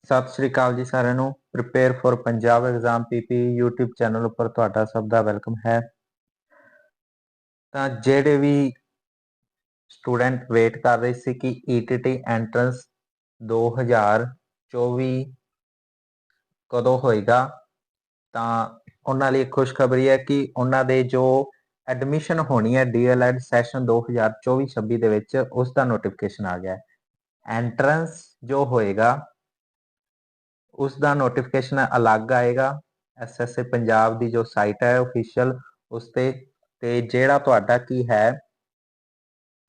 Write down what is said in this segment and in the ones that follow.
ਸਤਿ ਸ਼੍ਰੀ ਅਕਾਲ ਜੀ ਸਾਰਿਆਂ ਨੂੰ। Prepare for Punjab exam PP YouTube channel ਉੱਪਰ ਤੁਹਾਡਾ ਸਭ ਦਾ ਵੈਲਕਮ ਹੈ। ਤਾਂ ਜਿਹੜੇ ਵੀ ਸਟੂਡੈਂਟ ਵੇਟ ਕਰ ਰਹੇ ਸੀ ਕਿ ETT ਐਂਟਰੈਂਸ 2024 ਕਦੋਂ ਹੋਏਗਾ, ਤਾਂ ਉਹਨਾਂ ਲਈ ਖੁਸ਼ਖਬਰੀ ਹੈ ਕਿ ਉਹਨਾਂ ਦੇ ਜੋ ਐਡਮਿਸ਼ਨ ਹੋਣੀ ਹੈ DLED ਸੈਸ਼ਨ 2024-26 ਦੇ ਵਿੱਚ ਉਸ ਦਾ ਨੋਟੀਫਿਕੇਸ਼ਨ ਆ ਗਿਆ ਹੈ। ਐਂਟਰੈਂਸ ਜੋ ਹੋਏਗਾ ਉਸ ਦਾ ਨੋਟੀਫਿਕੇਸ਼ਨ ਅਲੱਗ ਆਏਗਾ। SSA ਪੰਜਾਬ ਦੀ ਜੋ ਸਾਈਟ ਹੈ ऑफिशियल ਉਸ ਤੇ ਜਿਹੜਾ ਤੁਹਾਡਾ ਕੀ ਹੈ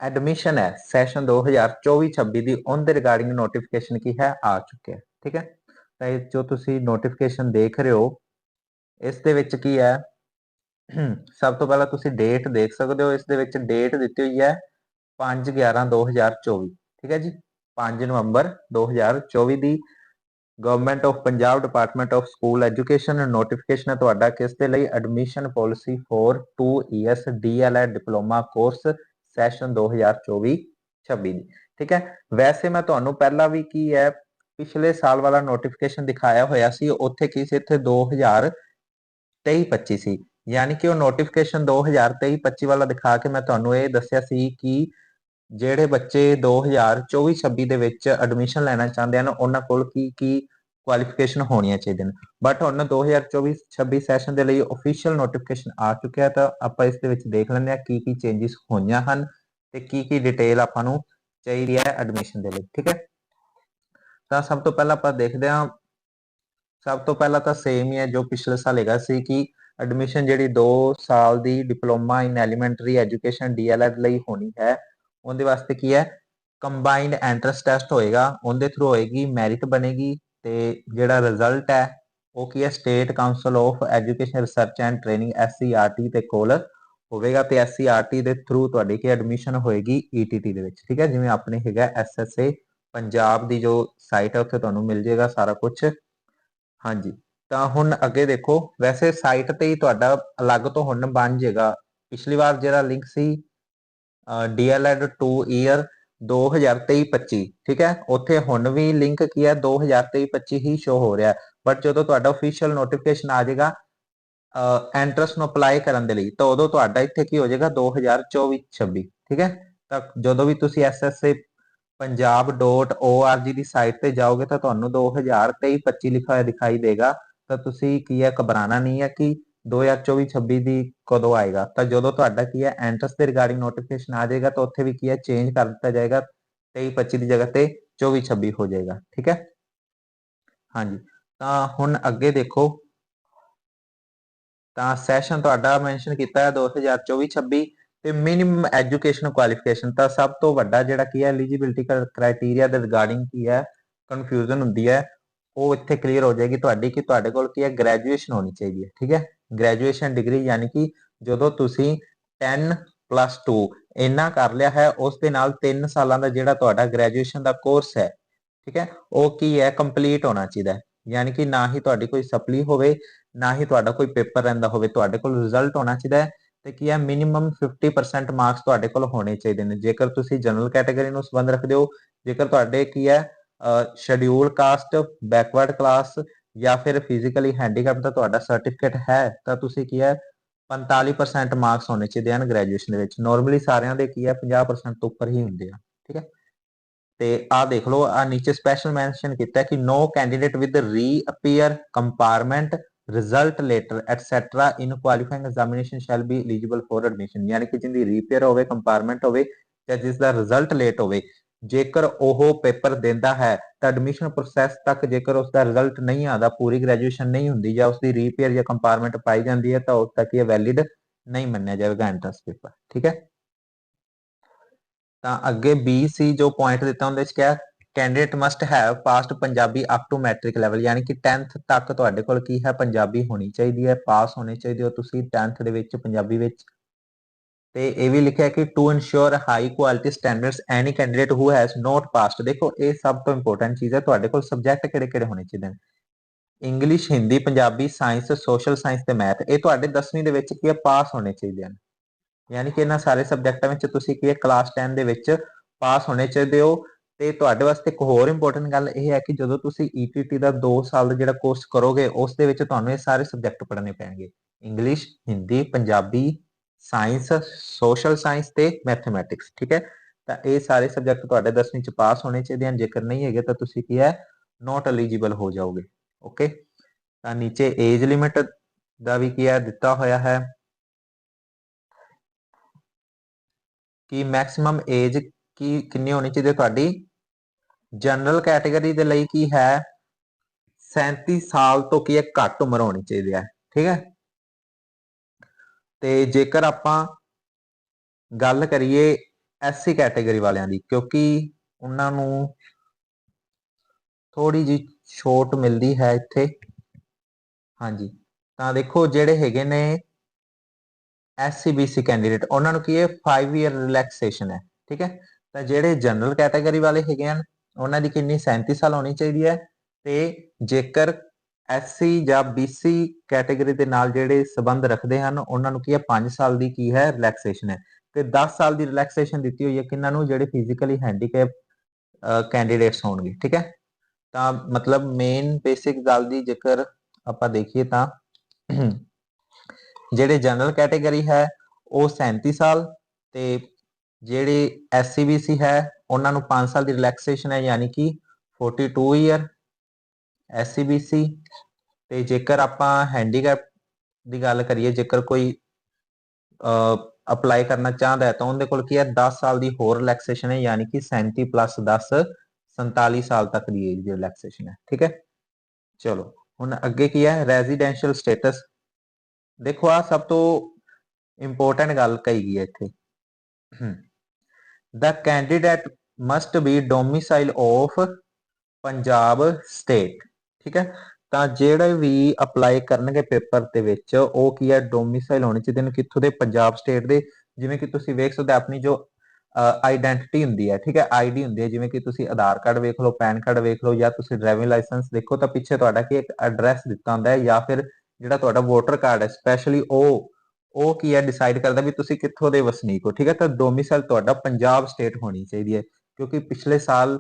ਐਡਮਿਸ਼ਨ ਹੈ ਸੈਸ਼ਨ 2024-26 ਦੀ ਉਹਦੇ ਰਿਗਾਰਡਿੰਗ ਨੋਟੀਫਿਕੇਸ਼ਨ ਕੀ ਹੈ ਆ ਚੁੱਕਿਆ। ਠੀਕ ਹੈ, ਤਾਂ ਇਹ ਜੋ ਤੁਸੀਂ ਨੋਟੀਫਿਕੇਸ਼ਨ ਦੇਖ ਰਹੇ ਹੋ ਇਸ ਦੇ ਵਿੱਚ ਕੀ ਹੈ, ਸਭ ਤੋਂ ਪਹਿਲਾਂ ਤੁਸੀਂ ਡੇਟ ਦੇਖ ਸਕਦੇ ਹੋ। ਇਸ ਦੇ ਵਿੱਚ ਡੇਟ ਦਿੱਤੀ ਹੋਈ ਹੈ 5/11/2024। ਠੀਕ ਹੈ ਜੀ, 5 ਨਵੰਬਰ 2024 ਦੀ government of Punjab department of school education notification ਹੈ ਤੁਹਾਡਾ ਕਿਸ ਦੇ ਲਈ, admission policy for 2 years DLED diploma course session 2024-26 ਦੀ। ਠੀਕ ਹੈ, ਵੈਸੇ ਮੈਂ ਤੁਹਾਨੂੰ ਪਹਿਲਾਂ ਵੀ ਕੀ ਹੈ ਪਿਛਲੇ ਸਾਲ ਵਾਲਾ ਨੋਟੀਫਿਕੇਸ਼ਨ ਦਿਖਾਇਆ ਹੋਇਆ ਸੀ। ਉੱਥੇ ਕੀ ਸੀ, ਇੱਥੇ 2023-25 ਸੀ, ਯਾਨੀ ਕਿ ਉਹ ਨੋਟੀਫਿਕੇਸ਼ਨ 2023-25 ਵਾਲਾ ਦਿਖਾ ਕੇ ਮੈਂ ਤੁਹਾਨੂੰ ਇਹ ਦੱਸਿਆ ਸੀ ਕਿ ਜਿਹੜੇ ਬੱਚੇ 2024-26 ਦੇ ਵਿੱਚ ਐਡਮਿਸ਼ਨ ਲੈਣਾ ਚਾਹੁੰਦੇ ਹਨ ਉਹਨਾਂ ਕੋਲ ਕੀ ਕੁਆਲੀਫਿਕੇਸ਼ਨ ਹੋਣੀਆਂ ਚਾਹੀਦੀਆਂ ਨੇ। ਬਟ ਹੁਣ 2024-26 ਸੈਸ਼ਨ ਦੇ ਲਈ ऑफिशियल ਨੋਟੀਫਿਕੇਸ਼ਨ ਆ ਚੁੱਕਿਆ, ਤਾਂ ਆਪਾਂ ਇਸ ਦੇ ਵਿੱਚ ਦੇਖ ਲੈਂਦੇ ਹਾਂ ਕੀ ਚੇਂਜਸ ਹੋਈਆਂ ਹਨ ਤੇ ਕੀ ਡਿਟੇਲ ਆਪਾਂ ਨੂੰ ਚਾਹੀਦੀ ਹੈ ਐਡਮਿਸ਼ਨ ਦੇ ਲਈ। ਠੀਕ ਹੈ, ਤਾਂ ਸਭ ਤੋਂ ਪਹਿਲਾਂ ਆਪਾਂ ਦੇਖਦੇ ਹਾਂ। ਸਭ ਤੋਂ ਪਹਿਲਾਂ ਤਾਂ ਸੇਮ ਹੀ ਹੈ ਜੋ ਪਿਛਲੇ ਸਾਲ ਹੈਗਾ ਸੀ ਕਿ ਐਡਮਿਸ਼ਨ ਜਿਹੜੀ 2 ਸਾਲ ਦੀ diploma in elementary education DLED ਲਈ ਹੋਣੀ ਹੈ, ਉਹਦੇ ਵਾਸਤੇ ਕੀ ਹੈ ਕੰਬਾਈਨਡ ਐਂਟਰੈਂਸ ਟੈਸਟ ਹੋਏਗਾ, ਉਹਦੇ ਥਰੂ ਹੋਏਗੀ, ਮੈਰਿਟ ਬਣੇਗੀ ਤੇ ਜਿਹੜਾ ਰਿਜ਼ਲਟ ਹੈ ਉਹ ਕੀ ਹੈ state council of education research and training SCRT ਦੇ ਕੋਲ ਹੋਵੇਗਾ ਤੇ SCRT ਦੇ ਥਰੂ ਤੁਹਾਡੀ ਕੀ ਐਡਮਿਸ਼ਨ ਹੋਏਗੀ ETT ਦੇ ਵਿੱਚ। ਠੀਕ ਹੈ, ਜਿਵੇਂ ਆਪਣੇ ਹੈਗਾ SSA ਪੰਜਾਬ ਦੀ ਜੋ ਸਾਈਟ ਹੈ ਉੱਥੇ ਤੁਹਾਨੂੰ ਮਿਲ ਜਾਏਗਾ ਸਾਰਾ ਕੁਝ। ਹਾਂਜੀ, ਤਾਂ ਹੁਣ ਅੱਗੇ ਦੇਖੋ, ਵੈਸੇ ਸਾਈਟ ਤੇ ਹੀ ਤੁਹਾਡਾ ਅਲੱਗ ਤੋਂ ਹੁਣ ਬਣ ਜਾਏਗਾ। ਪਿਛਲੀ ਵਾਰ ਜਿਹੜਾ ਲਿੰਕ ਸੀ DLED 2 year 2023-25, ਠੀਕ ਹੈ, ਉੱਥੇ ਹੁਣ ਵੀ ਲਿੰਕ ਕੀ ਹੈ 2023-25 ਹੀ ਸ਼ੋ ਹੋ ਰਿਹਾ। ਬਟ ਜਦੋਂ ਤੁਹਾਡਾ ऑफिशियल ਨੋਟੀਫਿਕੇਸ਼ਨ ਆ ਜਾਏਗਾ ਐਂਟਰੈਂਸ ਨੂੰ ਅਪਲਾਈ ਕਰਨ ਦੇ ਲਈ, ਤਾਂ ਉਦੋਂ ਤੁਹਾਡਾ ਇੱਥੇ ਕੀ ਹੋ ਜਾਏਗਾ 2024-26। ਠੀਕ ਹੈ, ਤਾਂ ਜਦੋਂ ਵੀ ਤੁਸੀਂ SSA punjab.org ਦੀ ਸਾਈਟ ਤੇ ਜਾਓਗੇ ਤਾਂ ਤੁਹਾਨੂੰ 2023-25 ਲਿਖਿਆ ਹੋਇਆ ਦਿਖਾਈ ਦੇਗਾ। ਤਾਂ ਤੁਸੀਂ ਕੀ ਹੈ ਘਬਰਾਣਾ ਨਹੀਂ ਹੈ ਕਿ 2024-26 ਦੀ ਕਦੋਂ ਆਏਗਾ। ਤਾਂ ਜਦੋਂ ਤੁਹਾਡਾ ਕੀ ਹੈ ਐਂਟਰੈਂਸ ਦੇ ਰਿਗਾਰਡਿੰਗ ਨੋਟੀਫਿਕੇਸ਼ਨ ਆ ਜਾਏਗਾ ਤਾਂ ਉੱਥੇ ਵੀ ਕੀ ਹੈ ਚੇਂਜ ਕਰ ਦਿੱਤਾ ਜਾਏਗਾ, 23-25 ਦੀ ਜਗ੍ਹਾ ਤੇ 24-26 ਹੋ ਜਾਏਗਾ। ਠੀਕ ਹੈ, ਹਾਂਜੀ, ਤਾਂ ਹੁਣ ਅੱਗੇ ਦੇਖੋ, ਤਾਂ ਸੈਸ਼ਨ ਤੁਹਾਡਾ ਮੈਂਸ਼ਨ ਕੀਤਾ ਹੈ 2024-26 ਤੇ ਮਿਨੀਮਮ ਐਜੂਕੇਸ਼ਨ ਕੁਆਲੀਫਿਕੇਸ਼ਨ। ਤਾਂ ਸਭ ਤੋਂ ਵੱਡਾ ਜਿਹੜਾ ਕੀ ਹੈ ਐਲੀਜੀਬਿਲਟੀ ਕ੍ਰਾਈਟੇਰੀਆ ਦੇ ਰਿਗਾਰਡਿੰਗ ਕੀ ਹੈ ਕਨਫਿਊਜ਼ਨ ਹੁੰਦੀ ਹੈ, ਉਹ ਇੱਥੇ ਕਲੀਅਰ ਹੋ ਜਾਏਗੀ ਤੁਹਾਡੀ ਕਿ ਤੁਹਾਡੇ ਕੋਲ ਕੀ ਹੈ ਗ੍ਰੈਜੂਏਸ਼ਨ ਹੋਣੀ ਚਾਹੀਦੀ ਹੈ। ਠੀਕ ਹੈ, ਗ੍ਰੈਜੂਏਸ਼ਨ ਡਿਗਰੀ, ਯਾਨੀ ਕਿ ਜਦੋਂ ਤੁਸੀਂ 10+2 ਇੰਨਾ ਕਰ ਲਿਆ ਹੈ ਉਸ ਦੇ ਨਾਲ 3 ਸਾਲਾਂ ਦਾ ਜਿਹੜਾ ਤੁਹਾਡਾ ਗ੍ਰੈਜੂਏਸ਼ਨ ਦਾ ਕੋਰਸ ਹੈ, ਠੀਕ ਹੈ, ਉਹ ਕੀ ਹੈ ਕੰਪਲੀਟ ਹੋਣਾ ਚਾਹੀਦਾ ਹੈ। ਯਾਨੀ ਕਿ ਨਾ ਹੀ ਤੁਹਾਡੀ ਕੋਈ ਸਪਲੀ ਹੋਵੇ, ਨਾ ਹੀ ਤੁਹਾਡਾ ਕੋਈ ਪੇਪਰ ਰਹਿੰਦਾ ਹੋਵੇ, ਤੁਹਾਡੇ ਕੋਲ ਰਿਜ਼ਲਟ ਹੋਣਾ ਚਾਹੀਦਾ ਹੈ ਤੇ ਕੀ ਹੈ ਮਿਨੀਮਮ 50% ਮਾਰਕਸ ਤੁਹਾਡੇ ਕੋਲ ਹੋਣੇ ਚਾਹੀਦੇ ਨੇ। ਜੇਕਰ ਤੁਸੀਂ ਜਨਰਲ ਕੈਟਾਗਰੀ ਨੂੰ ਸੰਬੰਧ ਰੱਖਦੇ ਹੋ, ਜੇਕਰ ਤੁਹਾਡੇ ਕੀ ਹੈ ਸ਼ਡਿਊਲ ਕਾਸਟ, ਬੈਕਵਰਡ ਕਲਾਸ ਜਾਂ ਫਿਰ ਫਿਜ਼ੀਕਲੀ ਹੈਂਡੀਕੈਪ ਦਾ ਤੁਹਾਡਾ ਸਰਟੀਫਿਕੇਟ ਹੈ, ਤਾਂ ਤੁਸੀਂ ਕੀ ਹੈ 45% ਮਾਰਕਸ ਹੋਣੇ ਚਾਹੀਦੇ ਹਨ ਗ੍ਰੈਜੂਏਸ਼ਨ ਦੇ ਵਿੱਚ। ਨਾਰਮਲੀ ਸਾਰਿਆਂ ਦੇ ਕੀ ਹੈ 50% ਤੋਂ ਉੱਪਰ ਹੀ ਹੁੰਦੇ ਆ। ਠੀਕ ਹੈ, ਤੇ ਆਹ ਦੇਖ ਲਓ, ਆ ਨੀਚੇ ਸਪੈਸ਼ਲ ਮੈਂਸ਼ਨ ਕੀਤਾ ਕਿ no candidate with reappear compartment result later etcetera in qualifying examination shall be eligible for admission. ਯਾਨੀ ਕਿ ਜਿੰਦੀ ਰੀਪੇਅਰ ਹੋਵੇ, ਕੰਪਾਰਟਮੈਂਟ ਹੋਵੇ ਜਾਂ ਜਿਸ ਦਾ ਰਿਜ਼ਲਟ ਲੇਟ ਹੋਵੇ, ਜੇਕਰ ਉਹ ਪੇਪਰ ਦਿੰਦਾ ਹੈ ਤਾਂ ਐਡਮਿਸ਼ਨ ਪ੍ਰੋਸੈਸ ਤੱਕ ਜੇਕਰ ਉਸ ਦਾ ਰਿਜ਼ਲਟ ਨਹੀਂ ਆਉਂਦਾ, ਪੂਰੀ ਗ੍ਰੈਜੂਏਸ਼ਨ ਨਹੀਂ ਹੁੰਦੀ ਜਾਂ ਉਸਦੀ ਰੀਪੇਅਰ ਜਾਂ ਕੰਪਾਰਟਮੈਂਟ ਪਾਈ ਜਾਂਦੀ ਹੈ, ਤਾਂ ਉਸ ਤੱਕ ਇਹ ਵੈਲਿਡ ਨਹੀਂ ਮੰਨਿਆ ਜਾਵੇਗਾ ਐਂਟਰੈਂਸ ਪੇਪਰ। ਠੀਕ ਹੈ, ਤਾਂ ਅੱਗੇ BC ਜੋ ਪੁਆਇੰਟ ਦਿੱਤਾ ਉਹਦੇ ਵਿੱਚ ਕਿਹਾ candidate must have passed Punjabi up to matric level, ਯਾਨੀ ਕਿ 10th ਤੱਕ ਤੁਹਾਡੇ ਕੋਲ ਕੀ ਹੈ ਪੰਜਾਬੀ ਹੋਣੀ ਚਾਹੀਦੀ ਹੈ, ਪਾਸ ਹੋਣੇ ਚਾਹੀਦੇ ਹੋ ਤੁਸੀਂ 10th ਦੇ ਵਿੱਚ ਪੰਜਾਬੀ ਵਿੱਚ। ਤੇ ਇਹ ਵੀ ਲਿਖਿਆ ਕਿ to ensure high quality standards any candidate who has not passed. ਦੇਖੋ ਇਹ ਸਭ ਤੋਂ ਇੰਪੋਰਟੈਂਟ ਚੀਜ਼ ਹੈ, ਤੁਹਾਡੇ ਕੋਲ ਸਬਜੈਕਟ ਕਿਹੜੇ ਹੋਣੇ ਚਾਹੀਦੇ ਨੇ, English, Hindi, Punjabi, science, social science ਤੇ ਮੈਥ, ਇਹ ਤੁਹਾਡੇ 10ਵੀਂ ਦੇ ਵਿੱਚ ਕੀ ਹੈ ਪਾਸ ਹੋਣੇ ਚਾਹੀਦੇ ਹਨ। ਯਾਨੀ ਕਿ ਇਹਨਾਂ ਸਾਰੇ ਸਬਜੈਕਟਾਂ ਵਿੱਚ ਤੁਸੀਂ ਕੀ ਹੈ ਕਲਾਸ 10 ਦੇ ਵਿੱਚ ਪਾਸ ਹੋਣੇ ਚਾਹੀਦੇ ਹੋ ਤੇ ਤੁਹਾਡੇ ਵਾਸਤੇ ਇੱਕ ਹੋਰ ਇੰਪੋਰਟੈਂਟ ਗੱਲ ਇਹ ਹੈ ਕਿ ਜਦੋਂ ਤੁਸੀਂ ETT ਦਾ 2 ਸਾਲ ਦਾ ਜਿਹੜਾ ਕੋਰਸ ਕਰੋਗੇ ਉਸ ਦੇ ਵਿੱਚ ਤੁਹਾਨੂੰ ਇਹ ਸਾਰੇ ਸਬਜੈਕਟ ਪੜ੍ਹਨੇ ਪੈਣਗੇ। English, Hindi, Punjabi, science, social science ਤੇ ਮੈਥਮੈਟਿਕਸ। ਠੀਕ ਹੈ, ਤਾਂ ਇਹ ਸਾਰੇ ਸਬਜੈਕਟ ਤੁਹਾਡੇ 10ਵੀਂ ਚ ਪਾਸ ਹੋਣੇ ਚਾਹੀਦੇ ਹਨ। ਜੇਕਰ ਨਹੀਂ ਹੈਗੇ ਤਾਂ ਤੁਸੀਂ ਕੀ ਹੈ, ਨੋਟ ਐਲੀਜੀਬਲ ਹੋ ਜਾਓਗੇ। ਓਕੇ, ਤਾਂ ਨੀਚੇ ਏਜ ਲਿਮਿਟ ਦਾ ਵੀ ਕੀ ਹੈ ਦਿੱਤਾ ਹੋਇਆ ਹੈ ਕਿ ਮੈਕਸਿਮਮ ਏਜ ਕੀ ਕਿੰਨੀ ਹੋਣੀ ਚਾਹੀਦੀ ਹੈ ਤੁਹਾਡੀ। ਜਨਰਲ ਕੈਟਾਗਰੀ ਦੇ ਲਈ ਕੀ ਹੈ 37 ਸਾਲ ਤੋਂ ਕੀ ਹੈ ਘੱਟ ਉਮਰ ਹੋਣੀ ਚਾਹੀਦੀ ਹੈ। ਠੀਕ ਹੈ, ਤੇ ਜੇਕਰ ਆਪਾਂ ਗੱਲ ਕਰੀਏ SC ਕੈਟਾਗਰੀ ਵਾਲਿਆਂ ਦੀ, ਕਿਉਂਕਿ ਉਹਨਾਂ ਨੂੰ ਥੋੜੀ ਜਿਹੀ ਛੋਟ ਮਿਲਦੀ ਹੈ ਇੱਥੇ। ਹਾਂਜੀ, ਤਾਂ ਦੇਖੋ ਜਿਹੜੇ ਹੈਗੇ ਨੇ SC BC ਕੈਂਡੀਡੇਟ ਉਹਨਾਂ ਨੂੰ ਕੀ ਹੈ 5 ਈਅਰ ਰਿਲੈਕਸੇਸ਼ਨ ਹੈ। ਠੀਕ ਹੈ, ਤਾਂ ਜਿਹੜੇ ਜਨਰਲ ਕੈਟਾਗਰੀ ਵਾਲੇ ਹੈਗੇ ਹਨ ਉਹਨਾਂ ਦੀ ਕਿੰਨੀ 37 ਸਾਲ ਹੋਣੀ ਚਾਹੀਦੀ ਹੈ। ਤੇ ਜੇਕਰ SC ਜਾਂ BC ਕੈਟਾਗਰੀ ਦੇ ਨਾਲ ਜਿਹੜੇ ਸੰਬੰਧ ਰੱਖਦੇ ਹਨ ਉਹਨਾਂ ਨੂੰ ਕੀ ਹੈ 5 ਸਾਲ ਦੀ ਕੀ ਹੈ ਰਿਲੈਕਸੇਸ਼ਨ ਹੈ। ਤੇ 10 ਸਾਲ ਦੀ ਰਿਲੈਕਸੇਸ਼ਨ ਦਿੱਤੀ ਹੋਈ ਹੈ ਕਿਹਨਾਂ ਨੂੰ, ਜਿਹੜੇ ਫਿਜ਼ੀਕਲੀ ਹੈਂਡੀਕੈਪ ਕੈਂਡੀਡੇਟਸ ਹੋਣਗੇ। ਠੀਕ ਹੈ, ਤਾਂ ਮਤਲਬ ਮੇਨ ਬੇਸਿਕ ਗੱਲ ਦੀ ਜੇਕਰ ਆਪਾਂ ਦੇਖੀਏ ਤਾਂ ਜਿਹੜੇ ਜਨਰਲ ਕੈਟਾਗਰੀ ਹੈ ਉਹ 37 ਸਾਲ ਤੇ ਜਿਹੜੇ SC BC ਹੈ ਉਹਨਾਂ ਨੂੰ 5 ਸਾਲ ਦੀ ਰਿਲੈਕਸੇਸ਼ਨ ਹੈ, ਯਾਨੀ ਕਿ 42 ਈਅਰ SC BC। ਤੇ ਜੇਕਰ ਆਪਾਂ ਹੈਂਡੀਕੈਪ ਦੀ ਗੱਲ ਕਰੀਏ, ਜੇਕਰ ਕੋਈ ਅਪਲਾਈ ਕਰਨਾ ਚਾਹੁੰਦਾ ਹੈ ਤਾਂ ਉਹਦੇ ਕੋਲ ਕੀ ਹੈ 10 ਸਾਲ ਦੀ ਹੋਰ ਰਿਲੈਕਸੇਸ਼ਨ ਹੈ, ਯਾਨੀ ਕਿ 37 + 10 47 ਸਾਲ ਤੱਕ ਦੀ ਏਜ ਦੀ ਰਿਲੈਕਸੇਸ਼ਨ ਹੈ। ਠੀਕ ਹੈ, ਚਲੋ ਹੁਣ ਅੱਗੇ ਕੀ ਹੈ ਰੈਜ਼ੀਡੈਂਸ਼ੀਅਲ ਸਟੇਟਸ। ਦੇਖੋ ਆ ਸਭ ਤੋਂ ਇੰਪੋਰਟੈਂਟ ਗੱਲ ਕਹੀ ਗਈ ਹੈ ਇੱਥੇ, the candidate must be domicile of Punjab state. ਠੀਕ ਹੈ, ਤਾਂ ਜਿਹੜੇ ਵੀ ਅਪਲਾਈ ਕਰਨਗੇ ਪੇਪਰ ਦੇ ਵਿੱਚ ਉਹ ਕੀ ਹੈ ਡੋਮਿਸਾਈਲ ਹੋਣੇ ਚਾਹੀਦੇ ਨੇ ਕਿੱਥੋਂ ਦੇ, ਪੰਜਾਬ ਸਟੇਟ ਦੇ। ਜਿਵੇਂ ਕਿ ਤੁਸੀਂ ਵੇਖ ਸਕਦੇ ਆਪਣੀ ਜੋ ਆਈਡੈਂਟੀਟੀ ਹੁੰਦੀ ਹੈ, ਠੀਕ ਹੈ, ID ਹੁੰਦੀ ਹੈ, ਜਿਵੇਂ ਕਿ ਤੁਸੀਂ ਆਧਾਰ ਕਾਰਡ ਵੇਖ ਲਓ, ਪੈਨ ਕਾਰਡ ਵੇਖ ਲਓ, ਜਾਂ ਤੁਸੀਂ ਡਰਾਈਵਿੰਗ ਲਾਇਸੈਂਸ ਦੇਖੋ ਤਾਂ ਪਿੱਛੇ ਤੁਹਾਡਾ ਕੀ ਇੱਕ ਐਡਰੈਸ ਦਿੱਤਾ ਹੁੰਦਾ ਹੈ, ਜਾਂ ਫਿਰ ਜਿਹੜਾ ਤੁਹਾਡਾ ਵੋਟਰ ਕਾਰਡ ਹੈ ਸਪੈਸ਼ਲੀ ਉਹ ਕੀ ਹੈ ਡਿਸਾਈਡ ਕਰਦਾ ਵੀ ਤੁਸੀਂ ਕਿੱਥੋਂ ਦੇ ਵਸਨੀਕ ਹੋ। ਠੀਕ ਹੈ, ਤਾਂ ਡੋਮਿਸਾਈਲ ਤੁਹਾਡਾ ਪੰਜਾਬ ਸਟੇਟ ਹੋਣੀ ਚਾਹੀਦੀ ਹੈ। ਕਿਉਂਕਿ ਪਿਛਲੇ ਸਾਲ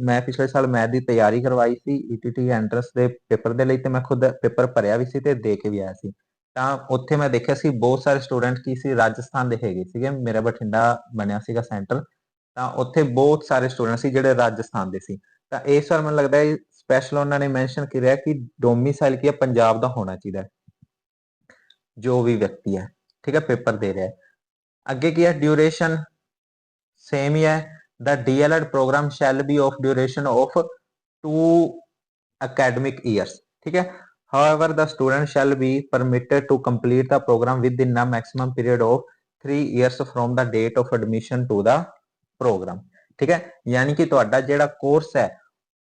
ਮੈਂ ਪਿਛਲੇ ਸਾਲ ਮੈਥ ਦੀ ਤਿਆਰੀ ਕਰਵਾਈ ਸੀ ETT ਐਂਟਰੈਂਸ ਦੇ ਪੇਪਰ ਦੇ ਲਈ, ਤੇ ਮੈਂ ਖੁਦ ਪੇਪਰ ਭਰਿਆ ਵੀ ਸੀ ਤੇ ਦੇ ਕੇ ਵੀ ਆਇਆ ਸੀ। ਤਾਂ ਉੱਥੇ ਮੈਂ ਦੇਖਿਆ ਸੀ ਬਹੁਤ ਸਾਰੇ ਸਟੂਡੈਂਟ ਕੀ ਸੀ ਰਾਜਸਥਾਨ ਦੇ ਹੈਗੇ ਸੀਗੇ। ਮੇਰਾ ਬਠਿੰਡਾ ਬਣਿਆ ਸੀਗਾ ਸੈਂਟਰ, ਤਾਂ ਉੱਥੇ ਬਹੁਤ ਸਾਰੇ ਸਟੂਡੈਂਟ ਸੀ ਜਿਹੜੇ ਰਾਜਸਥਾਨ ਦੇ ਸੀ। ਤਾਂ ਇਸ ਵਾਰ ਮੈਨੂੰ ਲੱਗਦਾ ਹੈ ਸਪੈਸ਼ਲ ਉਹਨਾਂ ਨੇ ਮੈਂਸ਼ਨ ਕਰਿਆ ਕਿ ਡੋਮਿਸਾਈਲ ਕੀ ਹੈ ਪੰਜਾਬ ਦਾ ਹੋਣਾ ਚਾਹੀਦਾ ਹੈ ਜੋ ਵੀ ਵਿਅਕਤੀ ਹੈ। ਠੀਕ ਹੈ, ਪੇਪਰ ਦੇ ਰਿਹਾ ਹੈ। ਅੱਗੇ ਕੀ ਹੈ ਡਿਊਰੇਸ਼ਨ ਸੇਮ ਹੀ ਹੈ। The DLED program shall be of duration of 2 academic years. ठीक है, however the student shall be permitted to complete the program within a maximum period of 3 years from the date of admission to the program. ठीक है, यानी कि ਤੁਹਾਡਾ ਜਿਹੜਾ course ਹੈ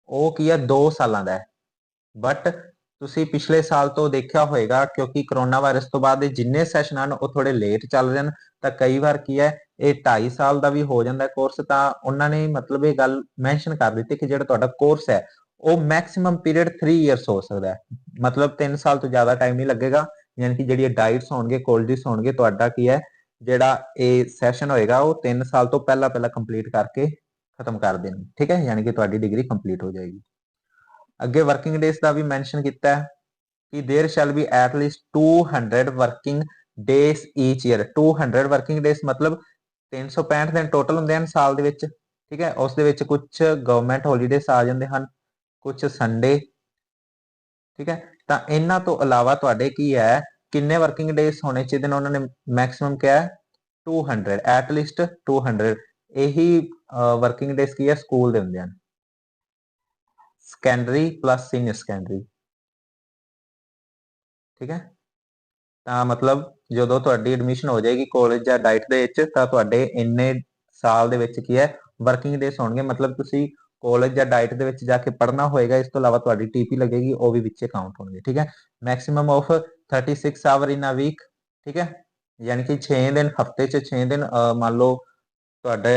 ਉਹ ਕੀ ਹੈ 2 ਸਾਲਾਂ ਦਾ ਹੈ। ਬਟ ਤੁਸੀਂ ਪਿਛਲੇ ਸਾਲ ਤੋਂ ਦੇਖਿਆ ਹੋਵੇਗਾ ਕਿਉਂਕਿ ਕਰੋਨਾ ਵਾਇਰਸ ਤੋਂ ਬਾਅਦ ਜਿੰਨੇ ਸੈਸ਼ਨ ਹਨ ਉਹ ਥੋੜੇ ਲੇਟ ਚੱਲ ਰਹੇ ਹਨ, ਤਾਂ ਕਈ ਵਾਰ ਕੀ ਹੈ ਇਹ 2.5 ਸਾਲ ਦਾ ਵੀ ਹੋ ਜਾਂਦਾ ਕੋਰਸ। ਤਾਂ ਉਹਨਾਂ ਨੇ ਮਤਲਬ ਇਹ ਗੱਲ ਮੈਂਸ਼ਨ ਕਰ ਦਿੱਤੀ ਕਿ ਜਿਹੜਾ ਤੁਹਾਡਾ ਕੋਰਸ ਹੈ ਉਹ ਮੈਕਸਿਮਮ ਪੀਰੀਅਡ 3 ਇਅਰਸ ਹੋ ਸਕਦਾ ਹੈ, ਮਤਲਬ 3 ਸਾਲ ਤੋਂ ਜ਼ਿਆਦਾ ਟਾਈਮ ਨਹੀਂ ਲੱਗੇਗਾ। ਯਾਨੀ ਕਿ ਜਿਹੜੀਆਂ ਡਾਈਟਸ ਹੋਣਗੇ, ਕਾਲਜਸ ਹੋਣਗੇ, ਤੁਹਾਡਾ ਕੀ ਹੈ ਜਿਹੜਾ ਇਹ ਸੈਸ਼ਨ ਹੋਏਗਾ ਉਹ 3 ਸਾਲ ਤੋਂ ਪਹਿਲਾਂ ਕੰਪਲੀਟ ਕਰਕੇ ਖਤਮ ਕਰ ਦੇਣੀ। ਠੀਕ ਹੈ, ਯਾਨੀ ਕਿ ਤੁਹਾਡੀ ਡਿਗਰੀ ਕੰਪਲੀਟ ਹੋ ਜਾਏਗੀ। ਅੱਗੇ ਵਰਕਿੰਗ ਡੇਜ਼ ਦਾ ਵੀ ਮੈਂਸ਼ਨ ਕੀਤਾ ਹੈ ਕਿ there shall be at least 200 working days each year. 200 working days मतलब 365 ਦਿਨ ਟੋਟਲ ਹੁੰਦੇ ਹਨ ਸਾਲ ਦੇ ਵਿੱਚ। ਠੀਕ ਹੈ, ਉਸ ਦੇ ਵਿੱਚ ਕੁਝ ਗਵਰਨਮੈਂਟ ਹੌਲੀਡੇਸ ਆ ਜਾਂਦੇ ਹਨ, ਕੁਝ ਸੰਡੇ। ਠੀਕ ਹੈ, ਤਾਂ ਇਹਨਾਂ ਤੋਂ ਇਲਾਵਾ ਤੁਹਾਡੇ ਕੀ ਹੈ ਕਿੰਨੇ ਵਰਕਿੰਗ ਡੇਜ਼ ਹੋਣੇ ਚਾਹੀਦੇ ਨੇ, ਉਹਨਾਂ ਨੇ ਮੈਕਸਿਮਮ ਕਿਹਾ 200 ਐਟ ਲੀਸਟ 200। ਇਹੀ ਵਰਕਿੰਗ ਡੇਜ਼ ਕੀ ਹੈ ਸਕੂਲ ਦੇ ਹੁੰਦੇ ਹਨ, ਸੈਕੰਡਰੀ ਪਲੱਸ ਸੀਨੀਅਰ ਸੈਕੰਡਰੀ। ਠੀਕ ਹੈ, ਤਾਂ ਮਤਲਬ ਜਦੋਂ ਤੁਹਾਡੀ ਐਡਮਿਸ਼ਨ ਹੋ ਜਾਏਗੀ ਕਾਲਜ ਜਾਂ ਡਾਈਟ ਦੇ ਵਿੱਚ ਤਾਂ ਤੁਹਾਡੇ ਇੰਨੇ ਸਾਲ ਦੇ ਵਿੱਚ ਕੀ ਹੈ ਵਰਕਿੰਗ ਡੇਸ ਹੋਣਗੇ। ਮਤਲਬ ਤੁਸੀਂ ਕਾਲਜ ਜਾਂ ਡਾਈਟ ਦੇ ਵਿੱਚ ਜਾ ਕੇ ਪੜ੍ਹਨਾ ਹੋਏਗਾ, ਇਸ ਤੋਂ ਇਲਾਵਾ ਤੁਹਾਡੀ TP ਲੱਗੇਗੀ, ਉਹ ਵੀ ਵਿੱਚੇ ਕਾਊਂਟ ਹੋਣਗੇ। ਠੀਕ ਹੈ, maximum of 36 hour in a week. ਠੀਕ ਹੈ, ਯਾਨੀ ਕਿ 6 ਦਿਨ ਹਫਤੇ 'ਚ 6 ਦਿਨ ਮੰਨ ਲਓ ਤੁਹਾਡੇ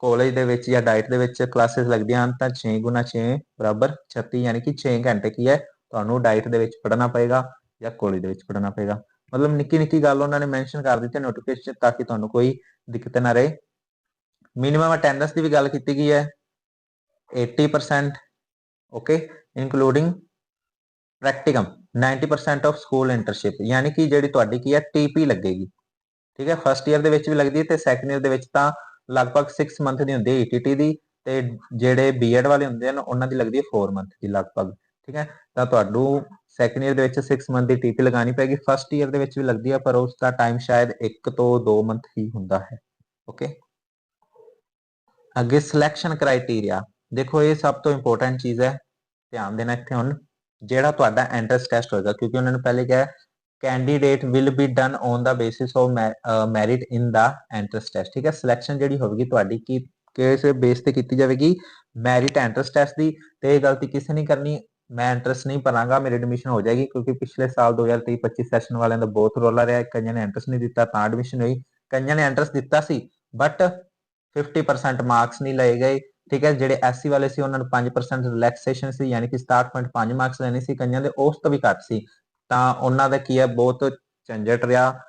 ਕਾਲਜ ਦੇ ਵਿੱਚ ਜਾਂ ਡਾਈਟ ਦੇ ਵਿੱਚ ਕਲਾਸਿਸ ਲੱਗਦੀਆਂ ਹਨ ਤਾਂ 6 × 6 = 36, ਯਾਨੀ ਕਿ 6 ਘੰਟੇ ਕੀ ਹੈ ਤੁਹਾਨੂੰ ਡਾਈਟ ਦੇ ਵਿੱਚ ਪੜ੍ਹਨਾ ਪਏਗਾ ਜਾਂ ਕਾਲਜ ਦੇ ਵਿੱਚ ਪੜ੍ਹਨਾ ਪਏਗਾ। ਮਤਲਬ ਨਿੱਕੀ ਨਿੱਕੀ ਗੱਲ ਉਹਨਾਂ ਨੇ ਮੈਂਸ਼ਨ ਕਰ ਦਿੱਤੀ ਨੋਟੀਫਿਕੇਸ਼ਨ ਤਾਂ ਕਿ ਤੁਹਾਨੂੰ ਕੋਈ ਦਿੱਕਤ ਨਾ ਰਹੇ। ਮਿਨੀਮਮ ਅਟੈਂਡੈਂਸ ਦੀ ਵੀ ਗੱਲ ਕੀਤੀ ਗਈ ਹੈ 80%, okay, including practicum 90% of school internship, यानी कि ਜਿਹੜੀ ਤੁਹਾਡੀ ਕੀ ਹੈ TP ਲੱਗੇਗੀ। ਠੀਕ ਹੈ, ਫਸਟ ਈਅਰ ਦੇ ਵਿੱਚ ਵੀ ਲੱਗਦੀ ਹੈ ਤੇ ਸੈਕੰਡ ਈਅਰ ਦੇ ਵਿੱਚ ਤਾਂ ਲਗਭਗ 6 ਮੰਥ ਦੀ ਹੁੰਦੀ ਹੈ ETT ਦੀ, ਤੇ ਜਿਹੜੇ ਬੀਐਡ ਵਾਲੇ ਹੁੰਦੇ ਹਨ ਉਹਨਾਂ ਦੀ ਲੱਗਦੀ ਹੈ 4 ਮੰਥ ਦੀ ਲਗਭਗ। ਠੀਕ ਹੈ, ਤਾਂ ਤੁਹਾਨੂੰ ਸੈਕੰਡ ਈਅਰ ਦੇ ਵਿੱਚ 6 ਮੰਥ ਦੀ TP ਲਗਾਣੀ ਪੈਗੀ। ਫਸਟ ਈਅਰ ਦੇ ਵਿੱਚ ਵੀ ਲੱਗਦੀ ਹੈ ਪਰ ਉਸ ਦਾ ਟਾਈਮ ਸ਼ਾਇਦ 1 ਤੋਂ 2 ਮੰਥ ਹੀ ਹੁੰਦਾ ਹੈ। ਓਕੇ, ਅੱਗੇ ਸਿਲੈਕਸ਼ਨ ਕ੍ਰਾਈਟੇਰੀਆ ਦੇਖੋ, ਇਹ ਸਭ ਤੋਂ ਇੰਪੋਰਟੈਂਟ ਚੀਜ਼ ਹੈ, ਧਿਆਨ ਦੇਣਾ ਇੱਥੇ। ਹੁਣ ਜਿਹੜਾ ਤੁਹਾਡਾ ਐਂਟਰੈਂਸ ਟੈਸਟ ਹੋਏਗਾ, ਕਿਉਂਕਿ ਉਹਨਾਂ ਨੇ ਪਹਿਲੇ ਕਿਹਾ candidate will be done on the basis of merit in the entrance test. ਠੀਕ ਹੈ, ਸਿਲੈਕਸ਼ਨ ਜਿਹੜੀ ਹੋਵੇਗੀ ਤੁਹਾਡੀ ਕੀ ਕਿਸ ਬੇਸ ਤੇ ਕੀਤੀ ਜਾਵੇਗੀ, ਮੈਰਿਟ ਐਂਟਰੈਂਸ ਟੈਸਟ ਦੀ। ਤੇ ਇਹ ਗਲਤੀ ਕਿਸੇ ਨਹੀਂ ਕਰਨੀ, ਮੈਂ ਐਂਟਰੈਂਸ ਨਹੀਂ ਭਰਾਂਗਾ ਮੇਰੀ ਐਡਮਿਸ਼ਨ ਹੋ ਜਾਏਗੀ, ਕਿਉਂਕਿ ਪਿਛਲੇ ਸਾਲ 2023-25 ਸੈਸ਼ਨ ਵਾਲਿਆਂ ਦਾ ਬਹੁਤ ਰੌਲਾ ਰਿਹਾ। ਕਈਆਂ ਨੇ ਐਂਟਰੈਂਸ ਨਹੀਂ ਦਿੱਤਾ ਤਾਂ ਐਡਮਿਸ਼ਨ ਹੋਈ, ਕਈਆਂ ਨੇ ਐਂਟਰੈਂਸ ਦਿੱਤਾ ਸੀ ਬਟ 50% ਮਾਰਕਸ ਨਹੀਂ ਲਏ ਗਏ। ਠੀਕ ਹੈ, ਜਿਹੜੇ SC ਵਾਲੇ ਸੀ ਉਹਨਾਂ ਨੂੰ 5% ਰਿਲੈਕਸੇਸ਼ਨ ਸੀ, ਯਾਨੀ ਕਿ 67.5 ਮਾਰਕਸ ਲੈਣੇ ਸੀ, ਕਈਆਂ ਦੇ ਉਸ ਤੋਂ ਵੀ ਘੱਟ ਸੀ। ਤਾਂ ਉਹਨਾਂ ਦਾ ਕੀ ਹੈ ਬਹੁਤ ਝੰਜਟ ਰਿਹਾ,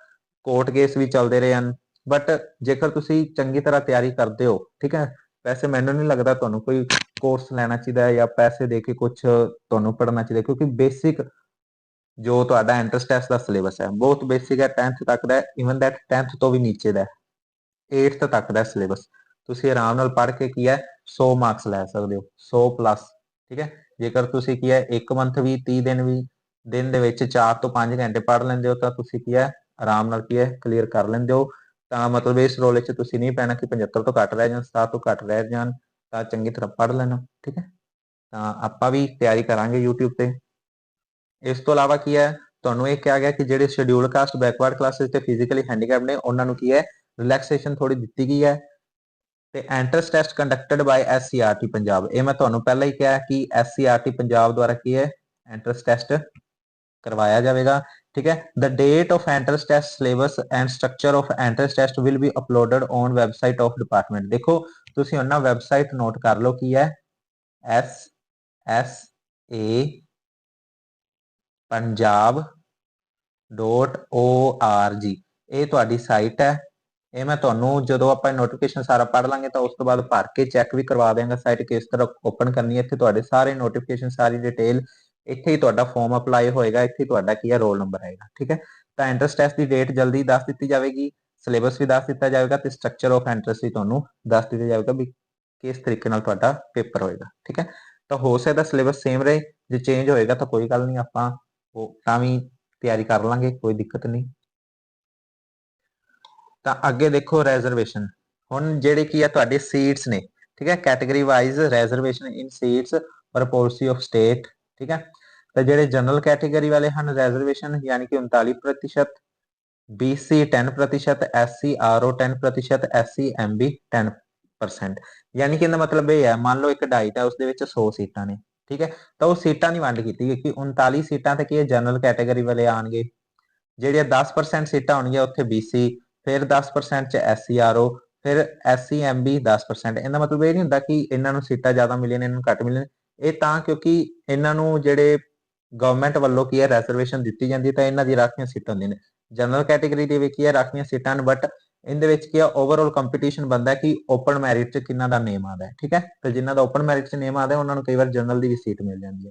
ਕੋਰਟ ਕੇਸ ਵੀ ਚੱਲਦੇ ਰਹੇ ਹਨ। ਬਟ ਜੇਕਰ ਤੁਸੀਂ ਚੰਗੀ ਤਰ੍ਹਾਂ ਤਿਆਰੀ ਕਰਦੇ ਹੋ, ਠੀਕ ਹੈ, ਵੈਸੇ ਮੈਨੂੰ ਨਹੀਂ ਲੱਗਦਾ ਤੁਹਾਨੂੰ ਕੋਈ ਕੋਰਸ ਲੈਣਾ ਚਾਹੀਦਾ ਹੈ ਜਾਂ ਪੈਸੇ ਦੇ ਕੇ ਕੁਝ ਤੁਹਾਨੂੰ ਪੜ੍ਹਨਾ ਚਾਹੀਦਾ, ਕਿਉਂਕਿ ਬੇਸਿਕ ਜੋ ਤੁਹਾਡਾ ਐਂਟਰੈਂਸ ਟੈਸਟ ਦਾ ਸਿਲੇਬਸ ਹੈ ਬਹੁਤ ਬੇਸਿਕ ਹੈ, 10th ਤੱਕ ਦਾ, ਇਵਨ ਦੈਟ 10th ਤੋਂ ਵੀ ਨੀਚੇ ਦਾ, 8th ਤੱਕ ਦਾ ਸਿਲੇਬਸ। ਤੁਸੀਂ ਆਰਾਮ ਨਾਲ ਪੜ੍ਹ ਕੇ ਕੀ ਹੈ 100 ਮਾਰਕਸ ਲੈ ਸਕਦੇ ਹੋ, 100 ਪਲੱਸ। ਠੀਕ ਹੈ, ਜੇਕਰ ਤੁਸੀਂ ਕੀ ਹੈ 1 ਮੰਥ ਵੀ 30 ਦਿਨ ਵੀ ਦਿਨ ਦੇ ਵਿੱਚ 4 ਤੋਂ 5 ਘੰਟੇ ਪੜ੍ਹ ਲੈਂਦੇ ਹੋ ਤਾਂ ਤੁਸੀਂ ਕੀ ਹੈ ਆਰਾਮ ਨਾਲ ਕੀ ਹੈ ਕਲੀਅਰ ਕਰ ਲੈਂਦੇ ਹੋ। ਤਾਂ ਮਤਲਬ ਇਸ ਰੋਲੇ 'ਚ ਤੁਸੀਂ ਨਹੀਂ ਪੈਣਾ ਕਿ 75 ਤੋਂ ਘੱਟ ਰਹਿ ਜਾਣ, 60 ਤੋਂ ਘੱਟ ਰਹਿ ਜਾਣ, ਤਾਂ ਚੰਗੀ ਤਰ੍ਹਾਂ ਪੜ੍ਹ ਲੈਣਾ। ਠੀਕ ਹੈ, ਤਾਂ ਆਪਾਂ ਵੀ ਤਿਆਰੀ ਕਰਾਂਗੇ YouTube ਤੇ। ਇਸ ਤੋਂ ਇਲਾਵਾ ਕੀ ਹੈ ਤੁਹਾਨੂੰ ਇਹ ਕਿਹਾ ਗਿਆ ਕਿ ਜਿਹੜੇ ਸ਼ਡਿਊਲ ਕਾਸਟ, ਬੈਕਵਰਡ ਕਲਾਸਿਸ ਤੇ ਫਿਜ਼ੀਕਲੀ ਹੈਂਡੀਕੈਪ ਨੇ ਉਹਨਾਂ ਨੂੰ ਕੀ ਹੈ ਰਿਲੈਕਸੇਸ਼ਨ ਥੋੜੀ ਦਿੱਤੀ ਗਈ ਹੈ। ਤੇ ਐਂਟਰੈਂਸ ਟੈਸਟ ਕੰਡਕਟਡ ਬਾਈ SCRT ਪੰਜਾਬ, ਇਹ ਮੈਂ ਤੁਹਾਨੂੰ ਪਹਿਲਾਂ ਹੀ ਕਿਹਾ ਕਿ SCRT ਪੰਜਾਬ ਦੁਆਰਾ ਕੀ ਹੈ ਐਂਟਰੈਂਸ ਟੈਸਟ ਕਰਵਾਇਆ ਜਾਵੇਗਾ। ਠੀਕ ਹੈ, the date of entrance test, syllabus and structure of entrance test will be uploaded on website of department. ਦੇਖੋ ਤੁਸੀਂ ਉਹਨਾਂ ਵੈਬਸਾਈਟ ਨੋਟ ਕਰ ਲਓ ਕੀ ਹੈ SSA punjab.org, ਇਹ ਤੁਹਾਡੀ ਸਾਈਟ ਹੈ। ਇਹ ਮੈਂ ਤੁਹਾਨੂੰ ਜਦੋਂ ਆਪਾਂ ਨੋਟੀਫਿਕੇਸ਼ਨ ਸਾਰਾ ਪੜ੍ਹ ਲਾਂਗੇ ਤਾਂ ਉਸ ਤੋਂ ਬਾਅਦ ਭਰ ਕੇ ਚੈੱਕ ਵੀ ਕਰਵਾ ਦਿਆਂਗਾ ਸਾਈਟ ਕਿਸ ਤਰ੍ਹਾਂ ਓਪਨ ਕਰਨੀ ਹੈ। ਇੱਥੇ ਤੁਹਾਡੇ ਸਾਰੇ ਨੋਟੀਫਿਕੇਸ਼ਨ, ਸਾਰੀ ਡਿਟੇਲ, ਇੱਥੇ ਹੀ ਤੁਹਾਡਾ ਫਾਰਮ ਅਪਲਾਈ ਹੋਏਗਾ, ਇੱਥੇ ਤੁਹਾਡਾ ਕੀ ਹੈ ਰੋਲ ਨੰਬਰ ਆਏਗਾ। ਠੀਕ ਹੈ, ਤਾਂ ਐਂਟਰੈਂਸ ਟੈਸਟ ਦੀ ਡੇਟ ਜਲਦੀ ਦੱਸ ਦਿੱਤੀ ਜਾਵੇਗੀ, ਸਿਲੇਬਸ ਵੀ ਦੱਸ ਦਿੱਤਾ ਜਾਵੇਗਾ ਤੇ ਸਟਰਕਚਰ ਆਫ ਐਂਟਰੈਂਸ ਵੀ ਤੁਹਾਨੂੰ ਦੱਸ ਦਿੱਤਾ ਜਾਵੇਗਾ ਵੀ ਕਿਸ ਤਰੀਕੇ ਨਾਲ ਤੁਹਾਡਾ ਪੇਪਰ ਹੋਏਗਾ। ਠੀਕ ਹੈ, ਤਾਂ ਹੋ ਸਕਦਾ ਸਿਲੇਬਸ ਸੇਮ ਰਹੇ, ਜੇ ਚੇਂਜ ਹੋਏਗਾ ਤਾਂ ਕੋਈ ਗੱਲ ਨਹੀਂ, ਆਪਾਂ ਉਹ ਤਾਂ ਵੀ ਤਿਆਰੀ ਕਰ ਲਾਂਗੇ, ਕੋਈ ਦਿੱਕਤ ਨਹੀਂ। ਤਾਂ ਅੱਗੇ ਦੇਖੋ ਰਿਜ਼ਰਵੇਸ਼ਨ, ਹੁਣ ਜਿਹੜੇ ਕੀ ਆ ਤੁਹਾਡੇ ਸੀਟਸ ਨੇ, ਠੀਕ ਹੈ, ਕੈਟਾਗਰੀ ਵਾਈਜ਼ ਰਿਜ਼ਰਵੇਸ਼ਨ ਇਨ ਸੀਟਸ ਪਰ ਪਾਲਿਸੀ ਆਫ ਸਟੇਟ। ਠੀਕ ਹੈ, ਤਾਂ ਜਿਹੜੇ ਜਨਰਲ ਕੈਟਾਗਰੀ ਵਾਲੇ ਹਨ ਰਿਜ਼ਰਵੇਸ਼ਨ ਯਾਨੀ ਕਿ 39%, BC 10%, SC RO 10%, SC MB 10%। ਯਾਨੀ ਕਿ ਇਹਦਾ ਮਤਲਬ ਇਹ ਹੈ, ਮੰਨ ਲਓ ਇੱਕ ਡਾਈਟ ਹੈ, ਉਸਦੇ ਵਿੱਚ 100 ਸੀਟਾਂ ਨੇ। ਠੀਕ ਹੈ, ਤਾਂ ਉਹ ਸੀਟਾਂ ਦੀ ਵੰਡ ਕੀਤੀ ਗਈ ਕਿ 39 ਸੀਟਾਂ ਤੇ ਕੀ ਹੈ ਜਨਰਲ ਕੈਟਾਗਰੀ ਵਾਲੇ ਆਣਗੇ, ਜਿਹੜੀਆਂ 10% ਸੀਟਾਂ ਹੋਣਗੀਆਂ ਉੱਥੇ BC, ਫਿਰ 10% ਚ SC RO, ਫਿਰ SC MB 10%। ਇਹਦਾ ਮਤਲਬ ਇਹ ਨਹੀਂ ਹੁੰਦਾ ਕਿ ਇਹਨਾਂ ਨੂੰ ਸੀਟਾਂ ਜ਼ਿਆਦਾ ਮਿਲੀਆਂ ਨੇ, ਇਹਨਾਂ ਨੂੰ ਘੱਟ ਮਿਲੀਆਂ ਨੇ, ਇਹ ਤਾਂ ਕਿਉਂਕਿ ਇਹਨਾਂ ਨੂੰ ਜਿਹੜੇ ਗਵਰਨਮੈਂਟ ਵੱਲੋਂ ਕੀ ਹੈ ਰਿਜ਼ਰਵੇਸ਼ਨ ਦਿੱਤੀ ਜਾਂਦੀ ਤਾਂ ਇਹਨਾਂ ਦੀ ਰਾਖਵੀਆਂ ਸੀਟਾਂ ਹੁੰਦੀਆਂ ਨੇ। ਜਨਰਲ ਕੈਟਾਗਰੀ ਦੇ ਵਿੱਚ ਕੀ ਹੈ ਰਾਖਵੀਆਂ ਸੀਟਾਂ ਹਨ, ਬਟ ਇਹਦੇ ਵਿੱਚ ਕੀ ਹੈ ਓਵਰਆਲ ਕੰਪੀਟੀਸ਼ਨ ਬਣਦਾ ਕਿ ਓਪਨ ਮੈਰਿਟ 'ਚ ਕਿੰਨਾ ਦਾ ਨੇਮ ਆਦਾ ਹੈ। ਠੀਕ ਹੈ, ਤੇ ਜਿਨ੍ਹਾਂ ਦਾ ਓਪਨ ਮੈਰਿਟ 'ਚ ਨੇਮ ਆਦਾ ਉਹਨਾਂ ਨੂੰ ਕਈ ਵਾਰ ਜਨਰਲ ਦੀ ਵੀ ਸੀਟ ਮਿਲ ਜਾਂਦੀ ਹੈ।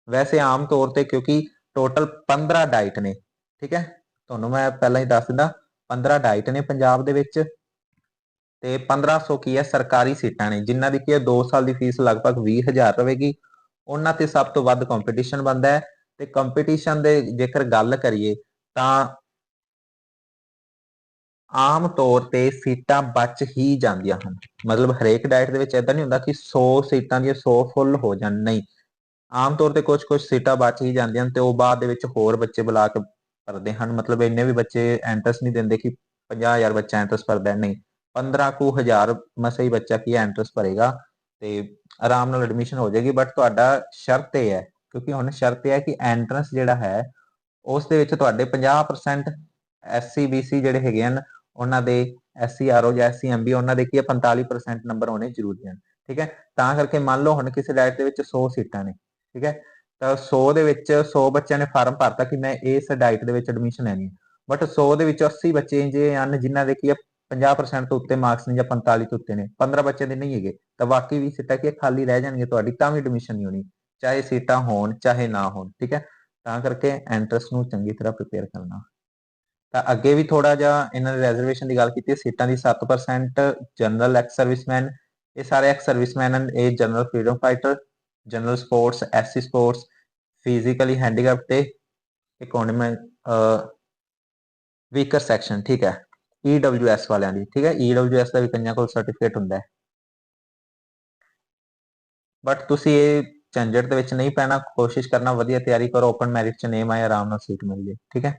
ਵੈਸੇ ਆਮ ਤੌਰ ਤੇ ਕਿਉਂਕਿ ਟੋਟਲ 15 ਡਾਈਟ ਨੇ, ਠੀਕ ਹੈ, ਤੁਹਾਨੂੰ ਮੈਂ ਪਹਿਲਾਂ ਹੀ ਦੱਸ ਦਿੰਦਾ 15 ਡਾਈਟ ਨੇ ਪੰਜਾਬ ਦੇ ਵਿੱਚ, ਤੇ 1500 ਕੀ ਹੈ ਸਰਕਾਰੀ ਸੀਟਾਂ ਨੇ, ਜਿਨ੍ਹਾਂ ਦੀ ਕੀ ਹੈ 2 ਸਾਲ ਦੀ ਫੀਸ ਲਗਭਗ 20,000 ਰਹੇਗੀ। ਉਹਨਾਂ ਤੇ ਸਭ ਤੋਂ ਵੱਧ ਕੰਪੀਟੀਸ਼ਨ ਬਣਦਾ ਹੈ, ਤੇ ਕੰਪੀਟੀਸ਼ਨ ਦੇ ਜੇਕਰ ਗੱਲ ਕਰੀਏ ਤਾਂ ਆਮ ਤੌਰ ਤੇ ਸੀਟਾਂ ਬਚ ਹੀ ਜਾਂਦੀਆਂ ਹਨ। ਮਤਲਬ ਹਰੇਕ ਡਾਈਟ ਦੇ ਵਿੱਚ ਇਦਾਂ ਨਹੀਂ ਹੁੰਦਾ ਕਿ 100 ਸੀਟਾਂ ਦੀਆਂ 100 ਫੁੱਲ ਹੋ ਜਾਣ, ਨਹੀਂ, ਆਮ ਤੌਰ ਤੇ ਕੁਝ ਸੀਟਾਂ ਬਚ ਹੀ ਜਾਂਦੀਆਂ ਹਨ ਤੇ ਉਹ ਬਾਅਦ ਦੇ ਵਿੱਚ ਹੋਰ ਬੱਚੇ ਬੁਲਾ ਕੇ ਭਰਦੇ ਹਨ। ਮਤਲਬ ਇੰਨੇ ਵੀ ਬੱਚੇ ਐਂਟਰੈਂਸ ਨਹੀਂ ਦਿੰਦੇ ਕਿ 50,000 ਬੱਚਾ ਐਂਟਰੈਂਸ ਭਰਦਾ, ਨਹੀਂ, 15,000 ਮਸਾ ਹੀ ਬੱਚਾ ਕੀ ਐਂਟਰੈਂਸ ਭਰੇਗਾ ਤੇ ਆਰਾਮ ਨਾਲ ਐਡਮਿਸ਼ਨ ਹੋ ਜਾਏਗੀ। ਬਟ ਤੁਹਾਡਾ ਸ਼ਰਤ ਇਹ ਹੈ, ਕਿਉਂਕਿ ਹੁਣ ਸ਼ਰਤ ਇਹ ਹੈ ਕਿ ਐਂਟਰੈਂਸ ਜਿਹੜਾ ਹੈ ਉਸ ਦੇ ਵਿੱਚ ਤੁਹਾਡੇ 50% SC BC ਜਿਹੜੇ ਹੈਗੇ ਹਨ ਉਹਨਾਂ ਦੇ, SC RO ਜਾਂ SC MB ਉਹਨਾਂ ਦੇ ਕੀ ਹੈ 45% ਨੰਬਰ ਹੋਣੇ ਜ਼ਰੂਰੀ ਹਨ। ਠੀਕ ਹੈ, ਤਾਂ ਕਰਕੇ ਮੰਨ ਲਓ ਹੁਣ ਕਿਸੇ ਡਾਈਟ ਦੇ ਵਿੱਚ 100 ਸੀਟਾਂ ਨੇ, ਠੀਕ ਹੈ, ਤਾਂ 100 ਦੇ ਵਿੱਚ 100 ਬੱਚਿਆਂ ਨੇ ਫਾਰਮ ਭਰਤਾ ਕਿ ਮੈਂ ਇਸ ਡਾਈਟ ਦੇ ਵਿੱਚ ਐਡਮਿਸ਼ਨ ਲੈਣੀ ਹੈ, ਬਟ 100 ਦੇ ਵਿੱਚ 80 ਬੱਚੇ ਜੇ ਹਨ ਜਿਨ੍ਹਾਂ ਦੇ ਕੀ ਹੈ 50% ਤੋਂ ਉੱਤੇ ਮਾਰਕਸ ਨੇ ਜਾਂ 45 ਤੋਂ ਉੱਤੇ ਨੇ, 15 ਬੱਚੇ ਦੇ ਨਹੀਂ ਹੈਗੇ, ਤਾਂ ਬਾਕੀ ਵੀ ਸੀਟਾਂ ਕੀ ਖਾਲੀ ਰਹਿ ਜਾਣਗੀਆਂ ਤੁਹਾਡੀ, ਤਾਂ ਵੀ ਐਡਮਿਸ਼ਨ ਨਹੀਂ ਹੋਣੀ, ਚਾਹੇ ਸੀਟਾਂ ਹੋਣ ਚਾਹੇ ਨਾ ਹੋਣ। ਠੀਕ ਹੈ, ਤਾਂ ਕਰਕੇ ਐਂਟਰੈਂਸ ਨੂੰ ਚੰਗੀ ਤਰ੍ਹਾਂ ਪ੍ਰਿਪੇਅਰ ਕਰਨਾ। ਤਾਂ ਅੱਗੇ ਵੀ ਥੋੜਾ ਜਿਹਾ ਇਹਨਾਂ ਨੇ ਰੈਜ਼ਰਵੇਸ਼ਨ ਦੀ ਗੱਲ ਕੀਤੀ, ਸੀਟਾਂ ਦੀ 7% ਜਨਰਲ ਐਕਸ ਸਰਵਿਸਮੈਨ, ਇਹ ਸਾਰੇ ਐਕਸ ਸਰਵਿਸਮੈਨ ਹਨ, ਇਹ general freedom fighter, general sports, SC sports, physically handicap ਤੇ ਇਕਨੋਮਿਕ ਵੀਕਰ ਸੈਕਸ਼ਨ। ਠੀਕ ਹੈ, EWS ਵਾਲਿਆਂ ਦੀ। ਠੀਕ ਹੈ, EWS ਦਾ ਵੀ ਕਈਆਂ ਕੋਲ ਸਰਟੀਫਿਕੇਟ ਹੁੰਦਾ ਹੈ, ਬਟ ਤੁਸੀਂ ਇਹ ਝੰਜਟ ਦੇ ਵਿੱਚ ਨਹੀਂ ਪੈਣਾ, ਕੋਸ਼ਿਸ਼ ਕਰਨਾ ਵਧੀਆ ਤਿਆਰੀ ਕਰੋ, ਓਪਨ ਮੈਰਿਟ ਚ ਨੇਮ ਆਏ, ਆਰਾਮ ਨਾਲ ਸੀਟ ਮਿਲ ਜੇ। ਠੀਕ ਹੈ,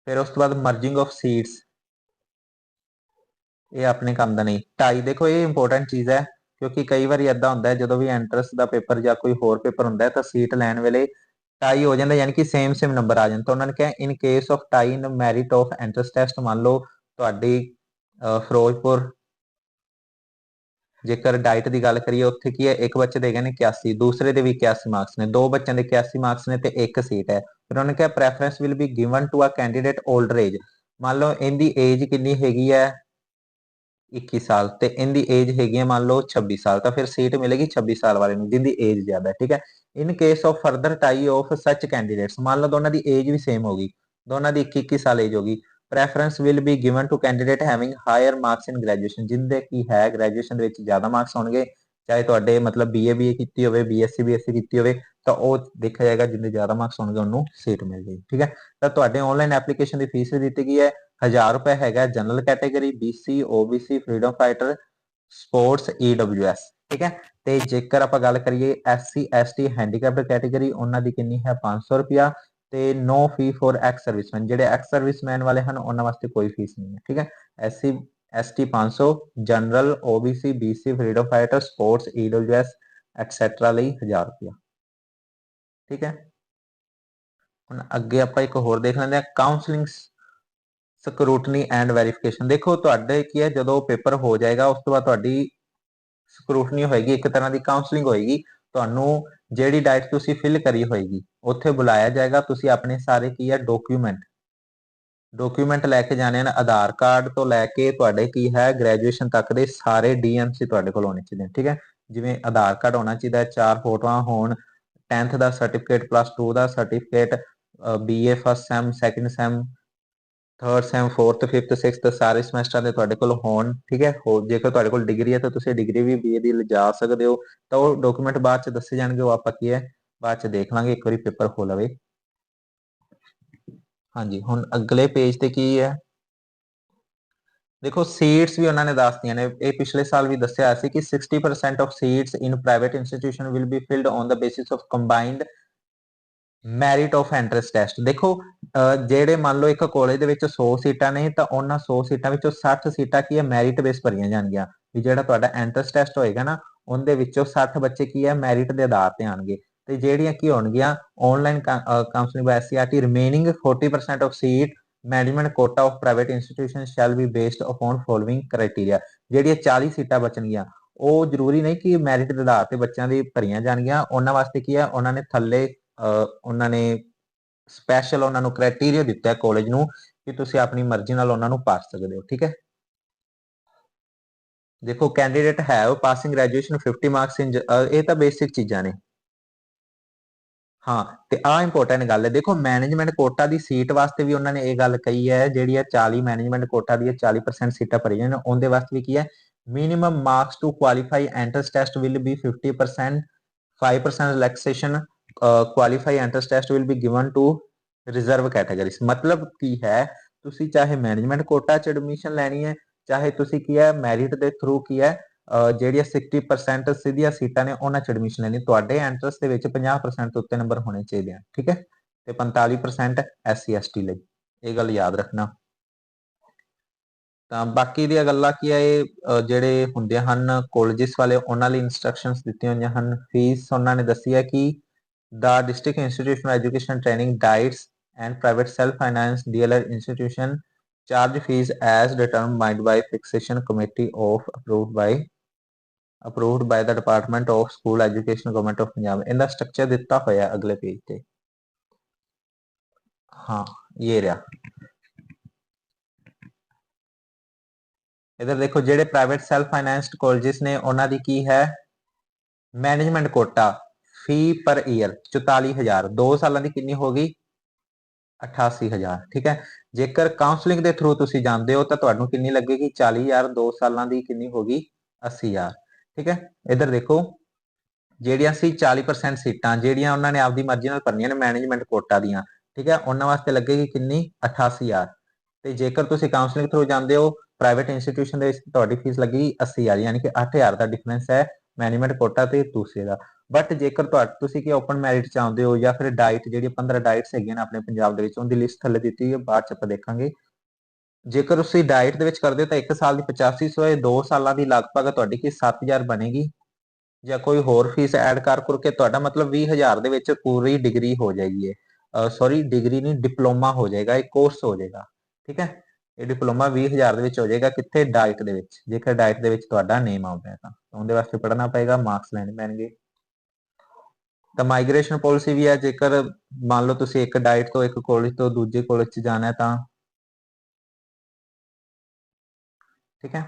ਫਿਰ ਉਸ ਤੋਂ ਬਾਅਦ ਮਰਜਿੰਗ ਆਫ ਸੀਟਸ, ਇਹ ਆਪਣੇ ਕੰਮ ਦਾ ਨਹੀਂ। ਟਾਈ ਦੇਖੋ, ਇਹ ਇੰਪੋਰਟੈਂਟ ਚੀਜ਼ ਹੈ, ਕਿਉਂਕਿ ਕਈ ਵਾਰੀ ਇਦਾਂ ਹੁੰਦਾ ਹੈ ਜਦੋਂ ਵੀ ਐਂਟਰੈਂਸ ਦਾ ਪੇਪਰ ਜਾਂ ਕੋਈ ਹੋਰ ਪੇਪਰ ਹੁੰਦਾ ਹੈ ਤਾਂ ਸੀਟ ਲੈਣ ਵੇਲੇ ਟਾਈ ਹੋ ਜਾਂਦਾ, ਯਾਨੀ ਕਿ ਸੇਮ ਨੰਬਰ ਆ ਜਾਂਦੇ। ਤਾਂ ਉਹਨਾਂ ਨੇ ਕਿਹਾ in case of tie in merit of entrance test, ਮੰਨ ਲਓ ਤੁਹਾਡੀ ਫਿਰੋਜ਼ਪੁਰ ਜੇਕਰ ਡਾਈਟ ਦੀ ਗੱਲ ਕਰੀਏ, ਉੱਥੇ ਕੀ ਹੈ, ਇੱਕ ਬੱਚੇ ਦੇ ਗਏ ਨੇ 81, ਦੂਸਰੇ ਦੇ ਵੀ 81 ਮਾਰਕਸ ਨੇ, ਦੋ ਬੱਚਿਆਂ ਦੇ 81 ਮਾਰਕਸ ਨੇ ਤੇ ਇੱਕ ਸੀਟ ਹੈ। ਫਿਰ ਉਹਨੇ ਕਿਹਾ preference will be given to a candidate older age, ਮੰਨ ਲਓ ਇਹਦੀ ਏਜ ਕਿੰਨੀ ਹੈਗੀ ਹੈ 21 ਸਾਲ ਤੇ ਇਹਦੀ ਏਜ ਹੈਗੀ ਹੈ ਮੰਨ ਲਓ 26 ਸਾਲ, ਤਾਂ ਫਿਰ ਸੀਟ ਮਿਲੇਗੀ 26 ਸਾਲ ਵਾਲੇ ਨੂੰ ਜਿੰਦੀ ਏਜ ਜ਼ਿਆਦਾ ਹੈ। ਠੀਕ ਹੈ, in case of further tie of ਸੱਚ ਕੈਂਡੀਡੇਟਸ, ਮੰਨ ਲਓ ਦੋਨਾਂ ਦੀ ਏਜ ਵੀ ਸੇਮ ਹੋ ਗਈ, ਦੋਨਾਂ ਦੀ 21 ਸਾਲ ਏਜ ਹੋ ਗਈ, preference will be given to candidate having higher marks in graduation, ਜਿੰਦੇ ਕੀ ਹੈ ਗ੍ਰੈਜੂਏਸ਼ਨ ਦੇ ਵਿੱਚ ਜ਼ਿਆਦਾ ਮਾਰਕਸ ਹੋਣਗੇ, ਚਾਹੇ ਤੁਹਾਡੇ ਮਤਲਬ BA ਕੀਤੀ ਹੋਵੇ, BSc ਕੀਤੀ ਹੋਵੇ, ਤਾਂ ਉਹ ਦੇਖਿਆ ਜਾਏਗਾ ਜਿੰਨੇ ਜ਼ਿਆਦਾ ਮਾਰਕਸ ਹੋਣਗੇ ਉਹਨੂੰ ਸੀਟ ਮਿਲ ਜਾਏਗੀ। ਠੀਕ ਹੈ, ਤਾਂ ਤੁਹਾਡੇ ਆਨਲਾਈਨ ਐਪਲੀਕੇਸ਼ਨ ਦੀ ਫੀਸ ਵੀ ਦਿੱਤੀ ਗਈ ਹੈ, 1000 ਰੁਪਏ ਹੈਗਾ general category, BC OBC freedom fighter sports EWS। ਠੀਕ ਹੈ, ਤੇ ਜੇਕਰ ਆਪਾਂ ਗੱਲ ਕਰੀਏ SC ST ਹੈਂਡੀਕੈਪਡ ਕੈਟਾਗਰੀ, ਉਹਨਾਂ ਦੀ ਕਿੰਨੀ ਹੈ 500 ਰੁਪਿਆ, ਤੇ ਨੋ ਫੀ ਫॉर ਐਕਸ ਸਰਵਿਸਮੈਨ, ਜਿਹੜੇ ਐਕਸ ਸਰਵਿਸਮੈਨ ਵਾਲੇ ਹਨ ਉਹਨਾਂ ਵਾਸਤੇ ਕੋਈ ਫੀਸ ਨਹੀਂ ਹੈ। ਠੀਕ ਹੈ, SC ST 500, general OBC BC freedom fighter sports EWS et cetera ਲਈ 1000 ਰੁਪਿਆ। ਠੀਕ ਹੈ, ਹੁਣ ਅੱਗੇ ਆਪਾਂ ਇੱਕ ਹੋਰ ਦੇਖ ਲੈਂਦੇ ਹਾਂ, ਕਾਉਂਸਲਿੰਗ ਸਕਰੂਟਨੀ ਐਂਡ ਵੈਰੀਫਿਕੇਸ਼ਨ। ਦੇਖੋ ਤੁਹਾਡੇ ਕੀ ਹੈ, ਜਦੋਂ ਪੇਪਰ ਹੋ ਜਾਏਗਾ ਉਸ ਤੋਂ ਬਾਅਦ ਤੁਹਾਡੀ ਸਕਰੂਟਨੀ ਹੋਏਗੀ, ਇੱਕ ਤਰ੍ਹਾਂ ਦੀ ਕਾਉਂਸਲਿੰਗ ਹੋਏਗੀ, ਤੁਹਾਨੂੰ ਜਿਹੜੀ ਡਾਈਟ ਤੁਸੀਂ ਫਿਲ ਕਰੀ ਹੋਏਗੀ ਉੱਥੇ ਬੁਲਾਇਆ ਜਾਏਗਾ, ਤੁਸੀਂ ਆਪਣੇ ਸਾਰੇ ਕੀ ਹੈ ਡਾਕੂਮੈਂਟ ਲੈ ਕੇ ਜਾਣੇ ਹਨ, ਆਧਾਰ ਕਾਰਡ ਤੋਂ ਲੈ ਕੇ ਤੁਹਾਡੇ ਕੀ ਹੈ ਗ੍ਰੈਜੂਏਸ਼ਨ ਤੱਕ ਦੇ ਸਾਰੇ DMC ਤੁਹਾਡੇ ਕੋਲ ਹੋਣੇ ਚਾਹੀਦੇ। ਠੀਕ ਹੈ, ਜਿਵੇਂ ਆਧਾਰ ਕਾਰਡ ਹੋਣਾ ਚਾਹੀਦਾ, 4 ਫੋਟੋਆਂ ਹੋਣ, 10th ਦਾ ਸਰਟੀਫਿਕੇਟ, +2 ਦਾ certificate, BA first sem, second sem, third sem, 4th 5th 6th ਸਾਰੇ ਸਮੈਸਟਰ ਦੇ ਤੁਹਾਡੇ ਕੋਲ ਹੋਣ। ਠੀਕ ਹੈ, ਹੋਰ ਜੇਕਰ ਤੁਹਾਡੇ ਕੋਲ ਡਿਗਰੀ ਹੈ ਤਾਂ ਤੁਸੀਂ ਡਿਗਰੀ ਵੀ BA ਦੀ ਲਿਜਾ ਸਕਦੇ ਹੋ, ਤਾਂ ਉਹ ਡਾਕੂਮੈਂਟ ਬਾਅਦ ਚ ਦੱਸੇ ਜਾਣਗੇ, ਉਹ ਆਪਾਂ ਕੀ ਹੈ ਬਾਅਦ ਚ ਦੇਖ ਲਾਂਗੇ, ਇੱਕ ਵਾਰੀ ਪੇਪਰ ਹੋ ਲਵੇ। ਹਾਂਜੀ, ਹੁਣ ਅਗਲੇ ਪੇਜ ਤੇ ਕੀ ਹੈ, ਦੇਖੋ ਸੀਟਸ ਵੀ ਉਹਨਾਂ ਨੇ ਦੱਸਤੀਆਂ ਨੇ, ਇਹ ਪਿਛਲੇ ਸਾਲ ਵੀ ਦੱਸਿਆ ਸੀ ਕਿ 60% of seats in private institution will be filled on the basis of combined merit of entrance test. ਦੇਖੋ ਜਿਹੜੇ ਮੰਨ ਲਓ ਇੱਕ ਕਾਲਜ ਦੇ ਵਿੱਚ 100 ਸੀਟਾਂ ਨੇ, ਤਾਂ ਉਹਨਾਂ 100 ਸੀਟਾਂ ਵਿੱਚੋਂ 60 ਸੀਟਾਂ ਕੀ ਹੈ ਮੈਰਿਟ ਬੇਸ ਭਰੀਆਂ ਜਾਣਗੀਆਂ, ਵੀ ਜਿਹੜਾ ਤੁਹਾਡਾ ਐਂਟਰੈਂਸ ਟੈਸਟ ਹੋਏਗਾ ਨਾ, ਉਹਦੇ ਵਿੱਚੋਂ 60 ਬੱਚੇ ਕੀ ਹੈ ਮੈਰਿਟ ਦੇ ਆਧਾਰ ਤੇ ਆਣਗੇ, ਤੇ ਜਿਹੜੀਆਂ ਕੀ ਹੋਣਗੀਆਂ online counselling by SCRT, remaining 40% of seat management quota of private institution shall be based upon following criteria. ਜਿਹੜੀਆਂ 40 ਸੀਟਾਂ ਬਚਣਗੀਆਂ ਉਹ ਜ਼ਰੂਰੀ ਨਹੀਂ ਕਿ ਮੈਰਿਟ ਦੇ ਆਧਾਰ ਤੇ ਬੱਚਿਆਂ ਦੀ ਭਰੀਆਂ ਜਾਣਗੀਆਂ, ਉਹਨਾਂ ਵਾਸਤੇ ਕੀ ਹੈ ਉਹਨਾਂ ਨੇ ਥੱਲੇ ਉਹਨਾਂ ਨੇ ਸਪੈਸ਼ਲ ਉਹਨਾਂ ਨੂੰ ਕ੍ਰਾਈਟੇਰੀਆ ਦਿੱਤਾ ਹੈ ਕਾਲਜ ਨੂੰ, ਕਿ ਤੁਸੀਂ ਆਪਣੀ ਮਰਜ਼ੀ ਨਾਲ ਉਹਨਾਂ ਨੂੰ ਭਰ ਸਕਦੇ ਹੋ। ਠੀਕ ਹੈ, ਦੇਖੋ ਕੈਂਡੀਡੇਟ ਹੈ ਉਹ ਪਾਸਿੰਗ ਗ੍ਰੈਜੂਏਸ਼ਨ 50 ਮਾਰਕਸ ਇਨ, ਇਹ ਤਾਂ ਬੇਸਿਕ ਚੀਜ਼ਾਂ ਨੇ। ਹਾਂ, ਤੇ ਆਹ ਇੰਪੋਰਟੈਂਟ ਗੱਲ ਹੈ, ਦੇਖੋ ਮੈਨੇਜਮੈਂਟ ਕੋਟਾ ਦੀ ਸੀਟ ਵਾਸਤੇ ਵੀ ਉਹਨਾਂ ਨੇ ਇਹ ਗੱਲ ਕਹੀ ਹੈ, ਜਿਹੜੀ ਹੈ 40 ਮੈਨੇਜਮੈਂਟ ਕੋਟਾ ਦੀ 40% ਸੀਟਾਂ ਭਰੀਆਂ ਨੇ, ਉਹਦੇ ਵਾਸਤੇ ਵੀ ਕੀ ਹੈ minimum marks to qualify entrance test will be 50%, 5% relaxation qualify entrance test will be given to reserve categories. ਮਤਲਬ ਕੀ ਹੈ, ਤੁਸੀਂ ਚਾਹੇ ਮੈਨੇਜਮੈਂਟ ਕੋਟਾ ਚ ਐਡਮਿਸ਼ਨ ਲੈਣੀ ਹੈ, ਚਾਹੇ ਤੁਸੀਂ ਕੀ ਹੈ ਮੈਰਿਟ ਦੇ ਥਰੂ ਕੀ ਹੈ ਜਿਹੜੀਆਂ 60% ਸਿੱਧੀਆਂ ਸੀਟਾਂ ਨੇ ਉਹਨਾਂ ਚ ਐਡਮਿਸ਼ਨ ਲੈਣੀ, ਤੁਹਾਡੇ ਐਂਟਰੈਂਸ ਦੇ ਵਿੱਚ 50% ਤੋਂ ਉੱਤੇ ਨੰਬਰ ਹੋਣੇ ਚਾਹੀਦੇ ਆ। ਠੀਕ ਹੈ, ਤੇ 45% SC ST ਲਈ, ਇਹ ਗੱਲ ਯਾਦ ਰੱਖਣਾ। ਤਾਂ ਬਾਕੀ ਦੀਆਂ ਗੱਲਾਂ ਕੀ ਹੈ, ਇਹ ਜਿਹੜੇ ਹੁੰਦੇ ਹਨ ਕਾਲਜਿਸ ਵਾਲੇ ਉਹਨਾਂ ਲਈ ਇਨਸਟਰਕਸ਼ਨਸ ਦਿੱਤੀਆਂ ਹੋਈਆਂ ਹਨ। ਫੀਸ ਉਹਨਾਂ ਨੇ ਦੱਸੀ ਹੈ ਕਿ the district institution of education training diets and private self-financed DLR institution charge fees as determined by fixation committee of approved by the Department of School Education Government of Punjab। इनका structure ਦਿੱਤਾ ਹੋਇਆ ਅਗਲੇ page ਤੇ। हाँ, ये रहा। इधर देखो ਜਿਹੜੇ ਪ੍ਰਾਈਵੇਟ ਸੈਲਫ ਫਾਈਨੈਂਸਡ ਕਾਲਜਸ ਨੇ ਉਹਨਾਂ ਦੀ ਕੀ ਹੈ ਮੈਨੇਜਮੈਂਟ ਕੋਟਾ ਫੀ ਪਰ ਈਅਰ 44000 2 ਸਾਲਾਂ ਦੀ ਕਿੰਨੀ ਹੋ ਗਈ 88000 ਠੀਕ ਹੈ। ਜੇਕਰ ਕਾਉਂਸਲਿੰਗ ਦੇ ਥਰੂ ਤੁਸੀਂ ਜਾਂਦੇ ਹੋ ਤਾਂ ਤੁਹਾਨੂੰ ਕਿੰਨੀ ਲੱਗੇਗੀ 40000 2 ਸਾਲਾਂ ਦੀ ਕਿੰਨੀ ਹੋ ਗਈ 80000 ਠੀਕ ਹੈ। ਇਧਰ ਦੇਖੋ ਜਿਹੜੀਆਂ ਸੀ 40% ਸੀਟਾਂ ਜਿਹੜੀਆਂ ਉਹਨਾਂ ਨੇ ਆਪਦੀ ਮਰਜ਼ੀ ਨਾਲ ਭਰਨੀਆਂ ਨੇ ਮੈਨੇਜਮੈਂਟ ਕੋਟਾ ਦੀਆਂ ਠੀਕ ਹੈ ਉਹਨਾਂ ਵਾਸਤੇ ਲੱਗੇਗੀ ਕਿੰਨੀ 88000 ਤੇ ਜੇਕਰ ਤੁਸੀਂ ਕਾਉਂਸਲਿੰਗ ਥਰੂ ਜਾਂਦੇ ਹੋ ਪ੍ਰਾਈਵੇਟ ਇੰਸਟੀਟਿਊਸ਼ਨ ਦੇ ਵਿੱਚ ਤੁਹਾਡੀ ਫੀਸ ਲੱਗੇਗੀ 80000 ਯਾਨੀ ਕਿ 8000 ਦਾ ਡਿਫਰੈਂਸ ਹੈ ਮੈਨੇਜਮੈਂਟ ਕੋਟਾ ਤੇ ਦੂਸਰੇ ਦਾ। ਬਟ ਜੇਕਰ ਤੁਸੀਂ ਕੀ ਓਪਨ ਮੈਰਿਟ ਚਾਹੁੰਦੇ ਹੋ ਜਾਂ ਫਿਰ ਡਾਈਟ ਜਿਹੜੀ 15 ਡਾਈਟਸ ਹੈਗੀਆਂ ਨੇ ਆਪਣੇ ਪੰਜਾਬ ਦੇ ਵਿੱਚ ਉਹਦੀ ਲਿਸਟ ਥੱਲੇ ਦਿੱਤੀ ਹੈ ਬਾਅਦ ਚ ਆਪਾਂ ਦੇਖਾਂਗੇ। ਜੇਕਰ ਤੁਸੀਂ ਡਾਈਟ ਦੇ ਵਿੱਚ ਕਰਦੇ ਹੋ ਤਾਂ 1 ਸਾਲ ਦੀ 8500 ਹੈ 2 ਸਾਲਾਂ ਦੀ ਲਗਭਗ ਤੁਹਾਡੀ ਕੀ 7000 ਬਣੇਗੀ ਜਾਂ ਕੋਈ ਹੋਰ ਫੀਸ ਐਡ ਕਰਕੇ ਤੁਹਾਡਾ ਮਤਲਬ 20000 ਦੇ ਵਿੱਚ ਪੂਰੀ ਡਿਗਰੀ ਹੋ ਜਾਏਗੀ ਸੌਰੀ ਡਿਗਰੀ ਨਹੀਂ ਡਿਪਲੋਮਾ ਹੋ ਜਾਏਗਾ ਇੱਕ ਕੋਰਸ ਹੋ ਜਾਏਗਾ ਠੀਕ ਹੈ। ਇਹ ਡਿਪਲੋਮਾ 20000 ਦੇ ਵਿੱਚ ਹੋ ਜਾਏਗਾ ਕਿੱਥੇ ਡਾਈਟ ਦੇ ਵਿੱਚ ਜੇਕਰ ਡਾਈਟ ਦੇ ਵਿੱਚ ਤੁਹਾਡਾ ਨੇਮ ਆਉਂਦਾ ਹੈ ਤਾਂ ਉਹਦੇ ਵਾਸਤੇ ਪੜ੍ਹਨਾ ਪਏਗਾ ਮਾਰਕਸ ਲੈਣੇ ਪੈਣਗੇ। ਤਾਂ ਮਾਈਗ੍ਰੇਸ਼ਨ ਪਾਲਿਸੀ ਵੀ ਹੈ ਜੇਕਰ ਮੰਨ ਲਓ ਤੁਸੀਂ ਇੱਕ ਡਾਈਟ ਤੋਂ ਇੱਕ ਕਾਲਜ ਤੋਂ ਦੂਜੇ ਕਾਲਜ 'ਚ ਜਾਣਾ ਹੈ ਤਾਂ ਠੀਕ ਹੈ।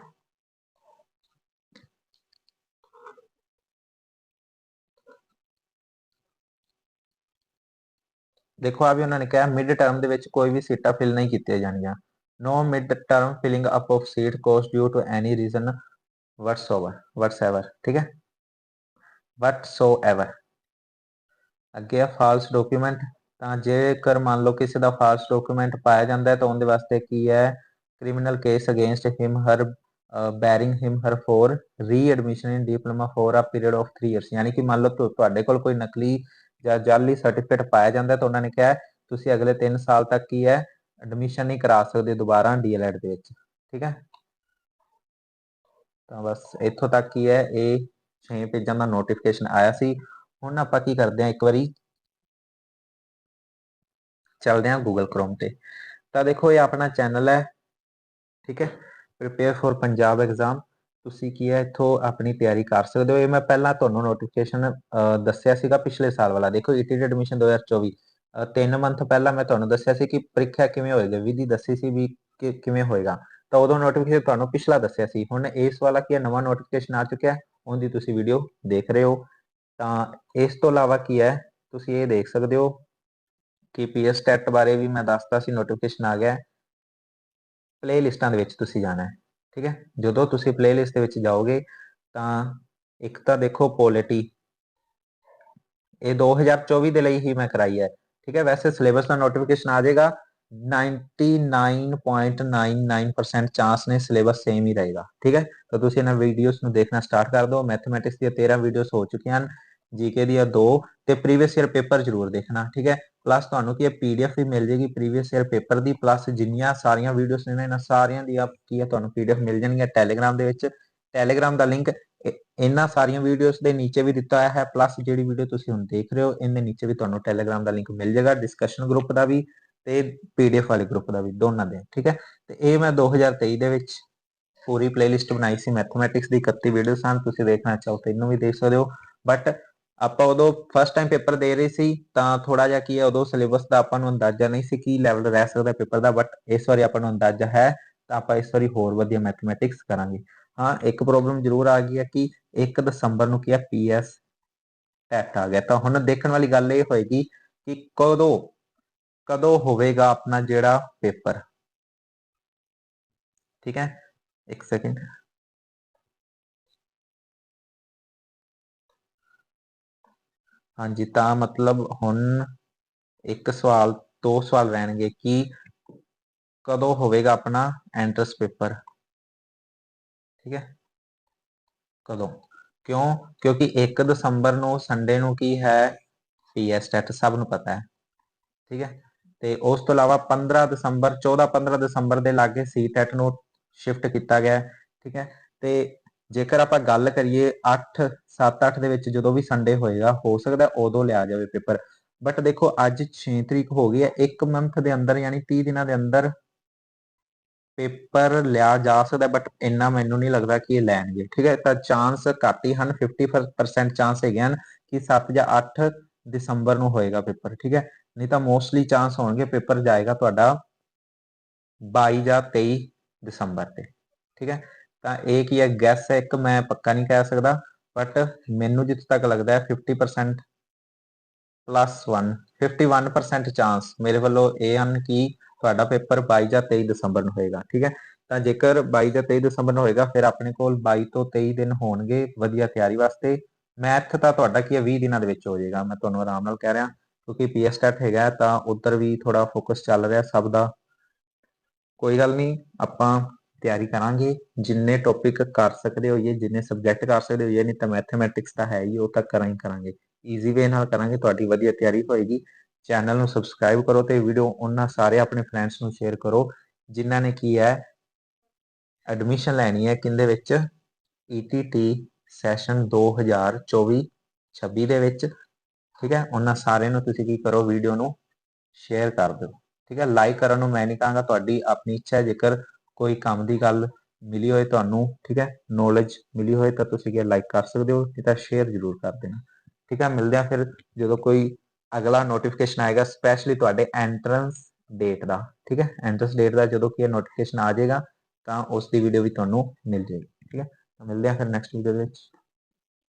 ਦੇਖੋ ਆ ਵੀ ਉਹਨਾਂ ਨੇ ਕਿਹਾ ਮਿਡ ਟਰਮ ਦੇ ਵਿੱਚ ਕੋਈ ਵੀ ਸੀਟਾਂ ਫਿਲ ਨਹੀਂ ਕੀਤੀਆਂ ਜਾਣਗੀਆਂ no mid term filling up of seat caused due to any reason whatsoever ਠੀਕ ਹੈ ਵਟਸੋਐਵਰ। ਅੱਗੇ ਆ ਫਾਲਸ ਡਾਕੂਮੈਂਟ ਤਾਂ ਜੇਕਰ ਮੰਨ ਲਓ ਕਿਸੇ ਦਾ ਫਾਲਸ ਡਾਕੂਮੈਂਟ ਪਾਇਆ ਜਾਂਦਾ ਹੈ ਤਾਂ ਉਹਦੇ ਵਾਸਤੇ ਕੀ ਹੈ criminal case against him her barring him her for readmission in diploma for a period of 3 years ਯਾਨੀ ਕਿ ਮੰਨ ਲਓ ਤੁਹਾਡੇ ਕੋਲ ਕੋਈ ਨਕਲੀ ਜਾਂ ਜਾਲੀ ਸਰਟੀਫਿਕੇਟ ਪਾਇਆ ਜਾਂਦਾ ਤਾਂ ਉਹਨਾਂ ਨੇ ਕਿਹਾ ਤੁਸੀਂ ਅਗਲੇ 3 ਸਾਲ ਤੱਕ ਕੀ ਹੈ ਐਡਮਿਸ਼ਨ ਨਹੀਂ ਕਰਾ ਸਕਦੇ ਦੁਬਾਰਾ ਡੀਐਲਐਡ ਦੇ ਵਿੱਚ ਠੀਕ ਹੈ। ਤਾਂ ਬਸ ਇੱਥੋਂ ਤੱਕ ਕੀ ਹੈ ਇਹ 6 ਪੇਜਾਂ ਦਾ ਨੋਟੀਫਿਕੇਸ਼ਨ ਆਇਆ ਸੀ। ਹੁਣ ਆਪਾਂ ਕੀ ਕਰਦੇ ਹਾਂ ਇੱਕ ਵਾਰੀ ਚੱਲਦੇ ਹਾਂ ਗੂਗਲ ਕ੍ਰੋਮ ਤੇ ਤਾਂ ਦੇਖੋ ਇਹ ਆਪਣਾ ਚੈਨਲ ਹੈ ਠੀਕ ਹੈ ਪ੍ਰੀਪੇਅਰ ਫॉर ਪੰਜਾਬ ਐਗਜ਼ਾਮ ਤੁਸੀਂ ਕੀ ਹੈ ਇੱਥੋਂ ਆਪਣੀ ਤਿਆਰੀ ਕਰ ਸਕਦੇ ਹੋ। ਇਹ ਮੈਂ ਪਹਿਲਾਂ ਤੁਹਾਨੂੰ ਨੋਟੀਫਿਕੇਸ਼ਨ ਦੱਸਿਆ ਸੀਗਾ ਪਿਛਲੇ ਸਾਲ ਵਾਲਾ ਦੇਖੋ ਈਟੀਟੀ ਐਡਮਿਸ਼ਨ 2024 3 ਮੰਥ ਪਹਿਲਾਂ ਮੈਂ ਤੁਹਾਨੂੰ ਦੱਸਿਆ ਸੀ ਕਿ ਪ੍ਰੀਖਿਆ ਕਿਵੇਂ ਹੋਏਗੀ ਵਿਧੀ ਦੱਸੀ ਸੀ ਵੀ ਕਿਵੇਂ ਹੋਏਗਾ ਤਾਂ ਉਦੋਂ ਨੋਟੀਫਿਕੇਸ਼ਨ ਤੁਹਾਨੂੰ ਪਿਛਲਾ ਦੱਸਿਆ ਸੀ। ਹੁਣ ਇਸ ਵਾਲਾ ਕੀ ਹੈ ਨਵਾਂ ਨੋਟੀਫਿਕੇਸ਼ਨ ਆ ਚੁੱਕਿਆ ਉਹਦੀ ਤੁਸੀਂ ਵੀਡੀਓ ਦੇਖ ਰਹੇ ਹੋ। ਤਾਂ ਇਸ ਤੋਂ ਇਲਾਵਾ ਕੀ ਹੈ ਤੁਸੀਂ ਇਹ ਦੇਖ ਸਕਦੇ ਹੋ ਕਿ ਪੀਐਸ ਟੈਟ ਬਾਰੇ ਵੀ ਮੈਂ ਦੱਸਦਾ ਸੀ ਨੋਟੀਫਿਕੇਸ਼ਨ ਆ ਗਿਆ ਪਲੇ ਲਿਸਟਾਂ ਦੇ ਵਿੱਚ ਤੁਸੀਂ ਜਾਣਾ ਹੈ ਠੀਕ ਹੈ। ਜਦੋਂ ਤੁਸੀਂ ਪਲੇ ਲਿਸਟ ਦੇ ਵਿੱਚ ਜਾਓਗੇ ਤਾਂ ਇੱਕ ਤਾਂ ਦੇਖੋ ਪੋਲਿਟੀ ਇਹ 2024 ਦੇ ਲਈ ਹੀ ਮੈਂ ਕਰਾਈ ਹੈ ਠੀਕ ਹੈ। ਵੈਸੇ ਸਿਲੇਬਸ ਦਾ ਨੋਟੀਫਿਕੇਸ਼ਨ ਆ ਜਾਏਗਾ 99.99% ਚਾਂਸ ਨੇ ਸਿਲੇਬਸ ਸੇਮ ਹੀ ਰਹੇਗਾ ਠੀਕ ਹੈ। ਤਾਂ ਤੁਸੀਂ ਇਹਨਾਂ ਵੀਡੀਓਜ਼ ਨੂੰ ਦੇਖਣਾ ਸਟਾਰਟ ਕਰ ਦਿਓ ਮੈਥਮੈਟਿਕਸ ਦੀਆਂ 13 ਵੀਡੀਓਜ਼ ਹੋ ਚੁੱਕੀਆਂ ਹਨ ਜੀਕੇ ਦੀਆਂ 2 ਤੇ ਪ੍ਰੀਵੀਅਸ ਈਅਰ ਪੇਪਰ ਜ਼ਰੂਰ ਦੇਖਣਾ ਠੀਕ ਹੈ। ਪਲੱਸ ਤੁਹਾਨੂੰ ਕੀ ਹੈ ਪੀਡੀਐਫ ਵੀ ਮਿਲ ਜੇਗੀ ਪ੍ਰੀਵੀਅਸ ਈਅਰ ਪੇਪਰ ਦੀ ਪਲੱਸ ਜਿੰਨੀਆਂ ਸਾਰੀਆਂ ਵੀਡੀਓਜ਼ ਨੇ ਇਹਨਾਂ ਸਾਰਿਆਂ ਦੀ ਕੀ ਹੈ ਤੁਹਾਨੂੰ ਪੀਡੀਐਫ ਮਿਲ ਜਾਣਗੀਆਂ ਟੈਲੀਗ੍ਰਾਮ ਦੇ ਵਿੱਚ। ਟੈਲੀਗ੍ਰਾਮ ਦਾ ਲਿੰਕ ਇਹਨਾਂ ਸਾਰੀਆਂ ਵੀਡੀਓਜ਼ ਦੇ ਨੀਚੇ ਵੀ ਦਿੱਤਾ ਹੋਇਆ ਹੈ ਪਲੱਸ ਜਿਹੜੀ ਵੀਡੀਓ ਤੁਸੀਂ ਹੁਣ ਦੇਖ ਰਹੇ ਹੋ ਇਹਦੇ ਨੀਚੇ ਵੀ ਤੁਹਾਨੂੰ ਟੈਲੀਗ੍ਰਾਮ ਦਾ ਲਿੰਕ ਮਿਲ ਜਾਏਗਾ ਡਿਸਕਸ਼ਨ ਗਰੁੱਪ ਦਾ ਵੀ ਤੇ ਪੀਡੀਐਫ ਵਾਲੇ ਗਰੁੱਪ ਦਾ ਵੀ ਦੋਨਾਂ ਦੇ ਠੀਕ ਹੈ। ਤੇ ਇਹ ਮੈਂ 2023 ਦੇ ਵਿੱਚ ਪੂਰੀ ਪਲੇਲਿਸਟ ਬਣਾਈ ਸੀ ਮੈਥਮੈਟਿਕਸ ਦੀ 31 ਵੀਡੀਓਜ਼ ਹਨ ਤੁਸੀਂ ਦੇਖਣਾ ਚਾਹੋ ਤਾਂ ਇਹਨੂੰ ਵੀ ਦੇਖ ਸਕਦੇ ਹੋ। ਬਟ ਆਪਾਂ ਉਦੋਂ ਫਸਟ ਟਾਈਮ ਪੇਪਰ ਦੇ ਰਹੇ ਸੀ ਤਾਂ ਥੋੜਾ ਜਿਹਾ ਕੀ ਹੈ ਉਦੋਂ ਸਿਲੇਬਸ ਦਾ ਆਪਾਂ ਨੂੰ ਅੰਦਾਜ਼ਾ ਨਹੀਂ ਸੀ ਕੀ ਲੈਵਲ ਰਹਿ ਸਕਦਾ ਪੇਪਰ ਦਾ ਬਟ ਇਸ ਵਾਰੀ ਆਪਾਂ ਨੂੰ ਅੰਦਾਜ਼ਾ ਹੈ ਤਾਂ ਆਪਾਂ ਇਸ ਵਾਰੀ ਹੋਰ ਵਧੀਆ ਮੈਥਮੈਟਿਕਸ ਕਰਾਂਗੇ। ਹਾਂ ਇੱਕ ਪ੍ਰੋਬਲਮ ਜ਼ਰੂਰ ਆ ਗਈ ਹੈ ਕਿ 1 ਦਸੰਬਰ ਨੂੰ ਕੀ ਹੈ ਪੀਐਸ ਟੈਟ ਆ ਗਿਆ ਤਾਂ ਹੁਣ ਦੇਖਣ ਵਾਲੀ ਗੱਲ ਇਹ ਹੋਏਗੀ ਕਿ ਕਦੋਂ ਹੋਵੇਗਾ ਆਪਣਾ ਜਿਹੜਾ ਪੇਪਰ ਠੀਕ ਹੈ। ਇੱਕ ਸੈਕਿੰਡ ਹਾਂਜੀ ਤਾਂ ਮਤਲਬ ਹੁਣ ਇੱਕ ਸਵਾਲ 2 ਸਵਾਲ ਰਹਿਣਗੇ ਕਿ ਕਦੋਂ ਹੋਵੇਗਾ ਆਪਣਾ ਐਂਟਰੈਂਸ ਪੇਪਰ ਠੀਕ ਹੈ। ਕਦੋਂ ਕਿਉਂ ਕਿਉਂਕਿ 1 ਦਸੰਬਰ ਨੂੰ ਸੰਡੇ ਨੂੰ ਕੀ ਹੈ ਪੀਐਸ ਟੈਟ ਸਭ ਨੂੰ ਪਤਾ ਹੈ ਠੀਕ ਹੈ। ਤੇ ਉਸ ਤੋਂ ਇਲਾਵਾ 15 ਦਸੰਬਰ 14-15 ਦਸੰਬਰ ਦੇ ਲਾਗੇ ਸੀ ਟੈਟ ਨੂੰ ਸ਼ਿਫਟ ਕੀਤਾ ਗਿਆ ਠੀਕ ਹੈ। ਤੇ ਜੇਕਰ ਆਪਾਂ ਗੱਲ ਕਰੀਏ 8-7-8 ਦੇ ਵਿੱਚ ਜਦੋਂ ਵੀ ਸੰਡੇ ਹੋਏਗਾ ਹੋ ਸਕਦਾ ਉਦੋਂ ਲਿਆ ਜਾਵੇ ਪੇਪਰ ਬਟ ਦੇਖੋ ਅੱਜ 6 ਤਰੀਕ ਹੋ ਗਈ ਹੈ 1 ਮੰਥ ਦੇ ਅੰਦਰ ਯਾਨੀ 30 ਦਿਨਾਂ ਦੇ ਅੰਦਰ ਪੇਪਰ ਲਿਆ ਜਾ ਸਕਦਾ ਬਟ ਇੰਨਾ ਮੈਨੂੰ ਨਹੀਂ ਲੱਗਦਾ ਕਿ ਇਹ ਲੈਣਗੇ ਠੀਕ ਹੈ। ਤਾਂ ਚਾਂਸ ਘੱਟ ਹੀ ਹਨ 50% ਚਾਂਸ ਹੈਗੇ ਹਨ ਕਿ 7 ਜਾਂ 8 ਦਸੰਬਰ ਨੂੰ ਹੋਏਗਾ ਪੇਪਰ ਠੀਕ ਹੈ। ਨਹੀਂ ਤਾਂ ਮੋਸਟਲੀ ਚਾਂਸ ਹੋਣਗੇ ਪੇਪਰ ਜਾਏਗਾ ਤੁਹਾਡਾ 22 ਜਾਂ 23 ਦਸੰਬਰ ਤੇ ਠੀਕ ਹੈ। ਤਾਂ ਇਹ ਕੀ ਹੈ, ਗੈਸ ਹੈ ਇੱਕ, ਮੈਂ ਪੱਕਾ ਨਹੀਂ ਕਹਿ ਸਕਦਾ, ਬਟ ਮੈਨੂੰ ਜਿੱਥੇ ਤੱਕ ਲੱਗਦਾ ਹੈ 50% +1 51% ਚਾਂਸ ਮੇਰੇ ਵੱਲੋਂ ਇਹ ਹਨ ਕਿ ਤੁਹਾਡਾ ਪੇਪਰ 22 ਜਾਂ 23 ਦਸੰਬਰ ਨੂੰ ਹੋਏਗਾ। ਠੀਕ ਹੈ, ਤਾਂ ਜੇਕਰ 22 ਜਾਂ 23 ਦਸੰਬਰ ਨੂੰ ਹੋਏਗਾ, ਫਿਰ ਆਪਣੇ ਕੋਲ 22 ਤੋਂ 23 ਦਿਨ ਹੋਣਗੇ ਵਧੀਆ ਤਿਆਰੀ ਵਾਸਤੇ। ਮੈਥ ਤਾਂ ਤੁਹਾਡਾ ਕੀ ਹੈ 20 ਦਿਨਾਂ ਦੇ ਵਿੱਚ ਹੋ ਜਾਏਗਾ, ਮੈਂ ਤੁਹਾਨੂੰ ਆਰਾਮ ਨਾਲ ਕਹਿ ਰਿਹਾ, ਕਿਉਂਕਿ ਪੀਐਸਟੈਟ ਹੈਗਾ ਤਾਂ ਉੱਧਰ ਵੀ ਥੋੜਾ ਫੋਕਸ ਚੱਲ ਰਿਹਾ ਸਭ ਦਾ। ਕੋਈ ਗੱਲ ਨਹੀਂ, ਆਪਾਂ ਤਿਆਰੀ ਕਰਾਂਗੇ, ਜਿੰਨੇ ਟੌਪਿਕ ਕਰ ਸਕਦੇ ਹੋਈਏ, ਜਿੰਨੇ ਸਬਜੈਕਟ ਕਰ ਸਕਦੇ ਹੋਈਏ, ਨਹੀਂ ਤਾਂ ਮੈਥਮੈਟਿਕਸ ਤਾਂ ਹੈ ਹੀ, ਉਹ ਤਾਂ ਕਰਾਂਗੇ। ਈਜ਼ੀ ਵੇ ਨਾਲ ਕਰਾਂਗੇ, ਤੁਹਾਡੀ ਵਧੀਆ ਤਿਆਰੀ ਹੋਏਗੀ। ਚੈਨਲ ਨੂੰ ਸਬਸਕ੍ਰਾਈਬ ਕਰੋ ਤੇ ਵੀਡੀਓ ਉਹਨਾਂ ਸਾਰੇ ਆਪਣੇ ਫਰੈਂਡਸ ਨੂੰ ਸ਼ੇਅਰ ਕਰੋ ਜਿਨ੍ਹਾਂ ਨੇ ਕੀ ਹੈ ਐਡਮਿਸ਼ਨ ਲੈਣੀ ਹੈ ਕਿੰਦੇ ਵਿੱਚ, ETT ਸੈਸ਼ਨ 2024-26 ਦੇ ਵਿੱਚ। ਠੀਕ ਹੈ, ਉਹਨਾਂ ਸਾਰਿਆਂ ਨੂੰ ਤੁਸੀਂ ਕੀ ਕਰੋ, ਵੀਡੀਓ ਨੂੰ ਸ਼ੇਅਰ ਕਰ ਦਿਓ। ਠੀਕ ਹੈ, ਲਾਈਕ ਕਰਨ ਨੂੰ ਮੈਂ ਨਹੀਂ ਕਹਾਂਗਾ, ਤੁਹਾਡੀ ਆਪਣੀ ਇੱਛਾ ਹੈ। ਜੇਕਰ ਕੋਈ ਕੰਮ ਦੀ ਗੱਲ ਮਿਲੀ ਹੋਏ ਤੁਹਾਨੂੰ, ਠੀਕ ਹੈ, ਨੌਲੇਜ ਮਿਲੀ ਹੋਏ ਤਾਂ ਤੁਸੀਂ ਕੀ ਲਾਈਕ ਕਰ ਸਕਦੇ ਹੋ, ਨਹੀਂ ਤਾਂ ਸ਼ੇਅਰ ਜ਼ਰੂਰ ਕਰ ਦੇਣਾ। ਠੀਕ ਹੈ, ਮਿਲਦੇ ਆ ਫਿਰ ਜਦੋਂ ਕੋਈ ਅਗਲਾ ਨੋਟੀਫਿਕੇਸ਼ਨ ਆਏਗਾ, ਸਪੈਸ਼ਲੀ ਤੁਹਾਡੇ ਐਂਟਰੈਂਸ ਡੇਟ ਦਾ। ਠੀਕ ਹੈ, ਐਂਟਰੈਂਸ ਡੇਟ ਦਾ ਜਦੋਂ ਕੀ ਨੋਟੀਫਿਕੇਸ਼ਨ ਆ ਜਾਏਗਾ ਤਾਂ ਉਸ ਦੀ ਵੀਡੀਓ ਵੀ ਤੁਹਾਨੂੰ ਮਿਲ ਜਾਏਗੀ। ਠੀਕ ਹੈ, ਮਿਲਦੇ ਆ ਫਿਰ ਨੈਕਸਟ ਵੀਡੀਓ ਦੇ ਵਿੱਚ।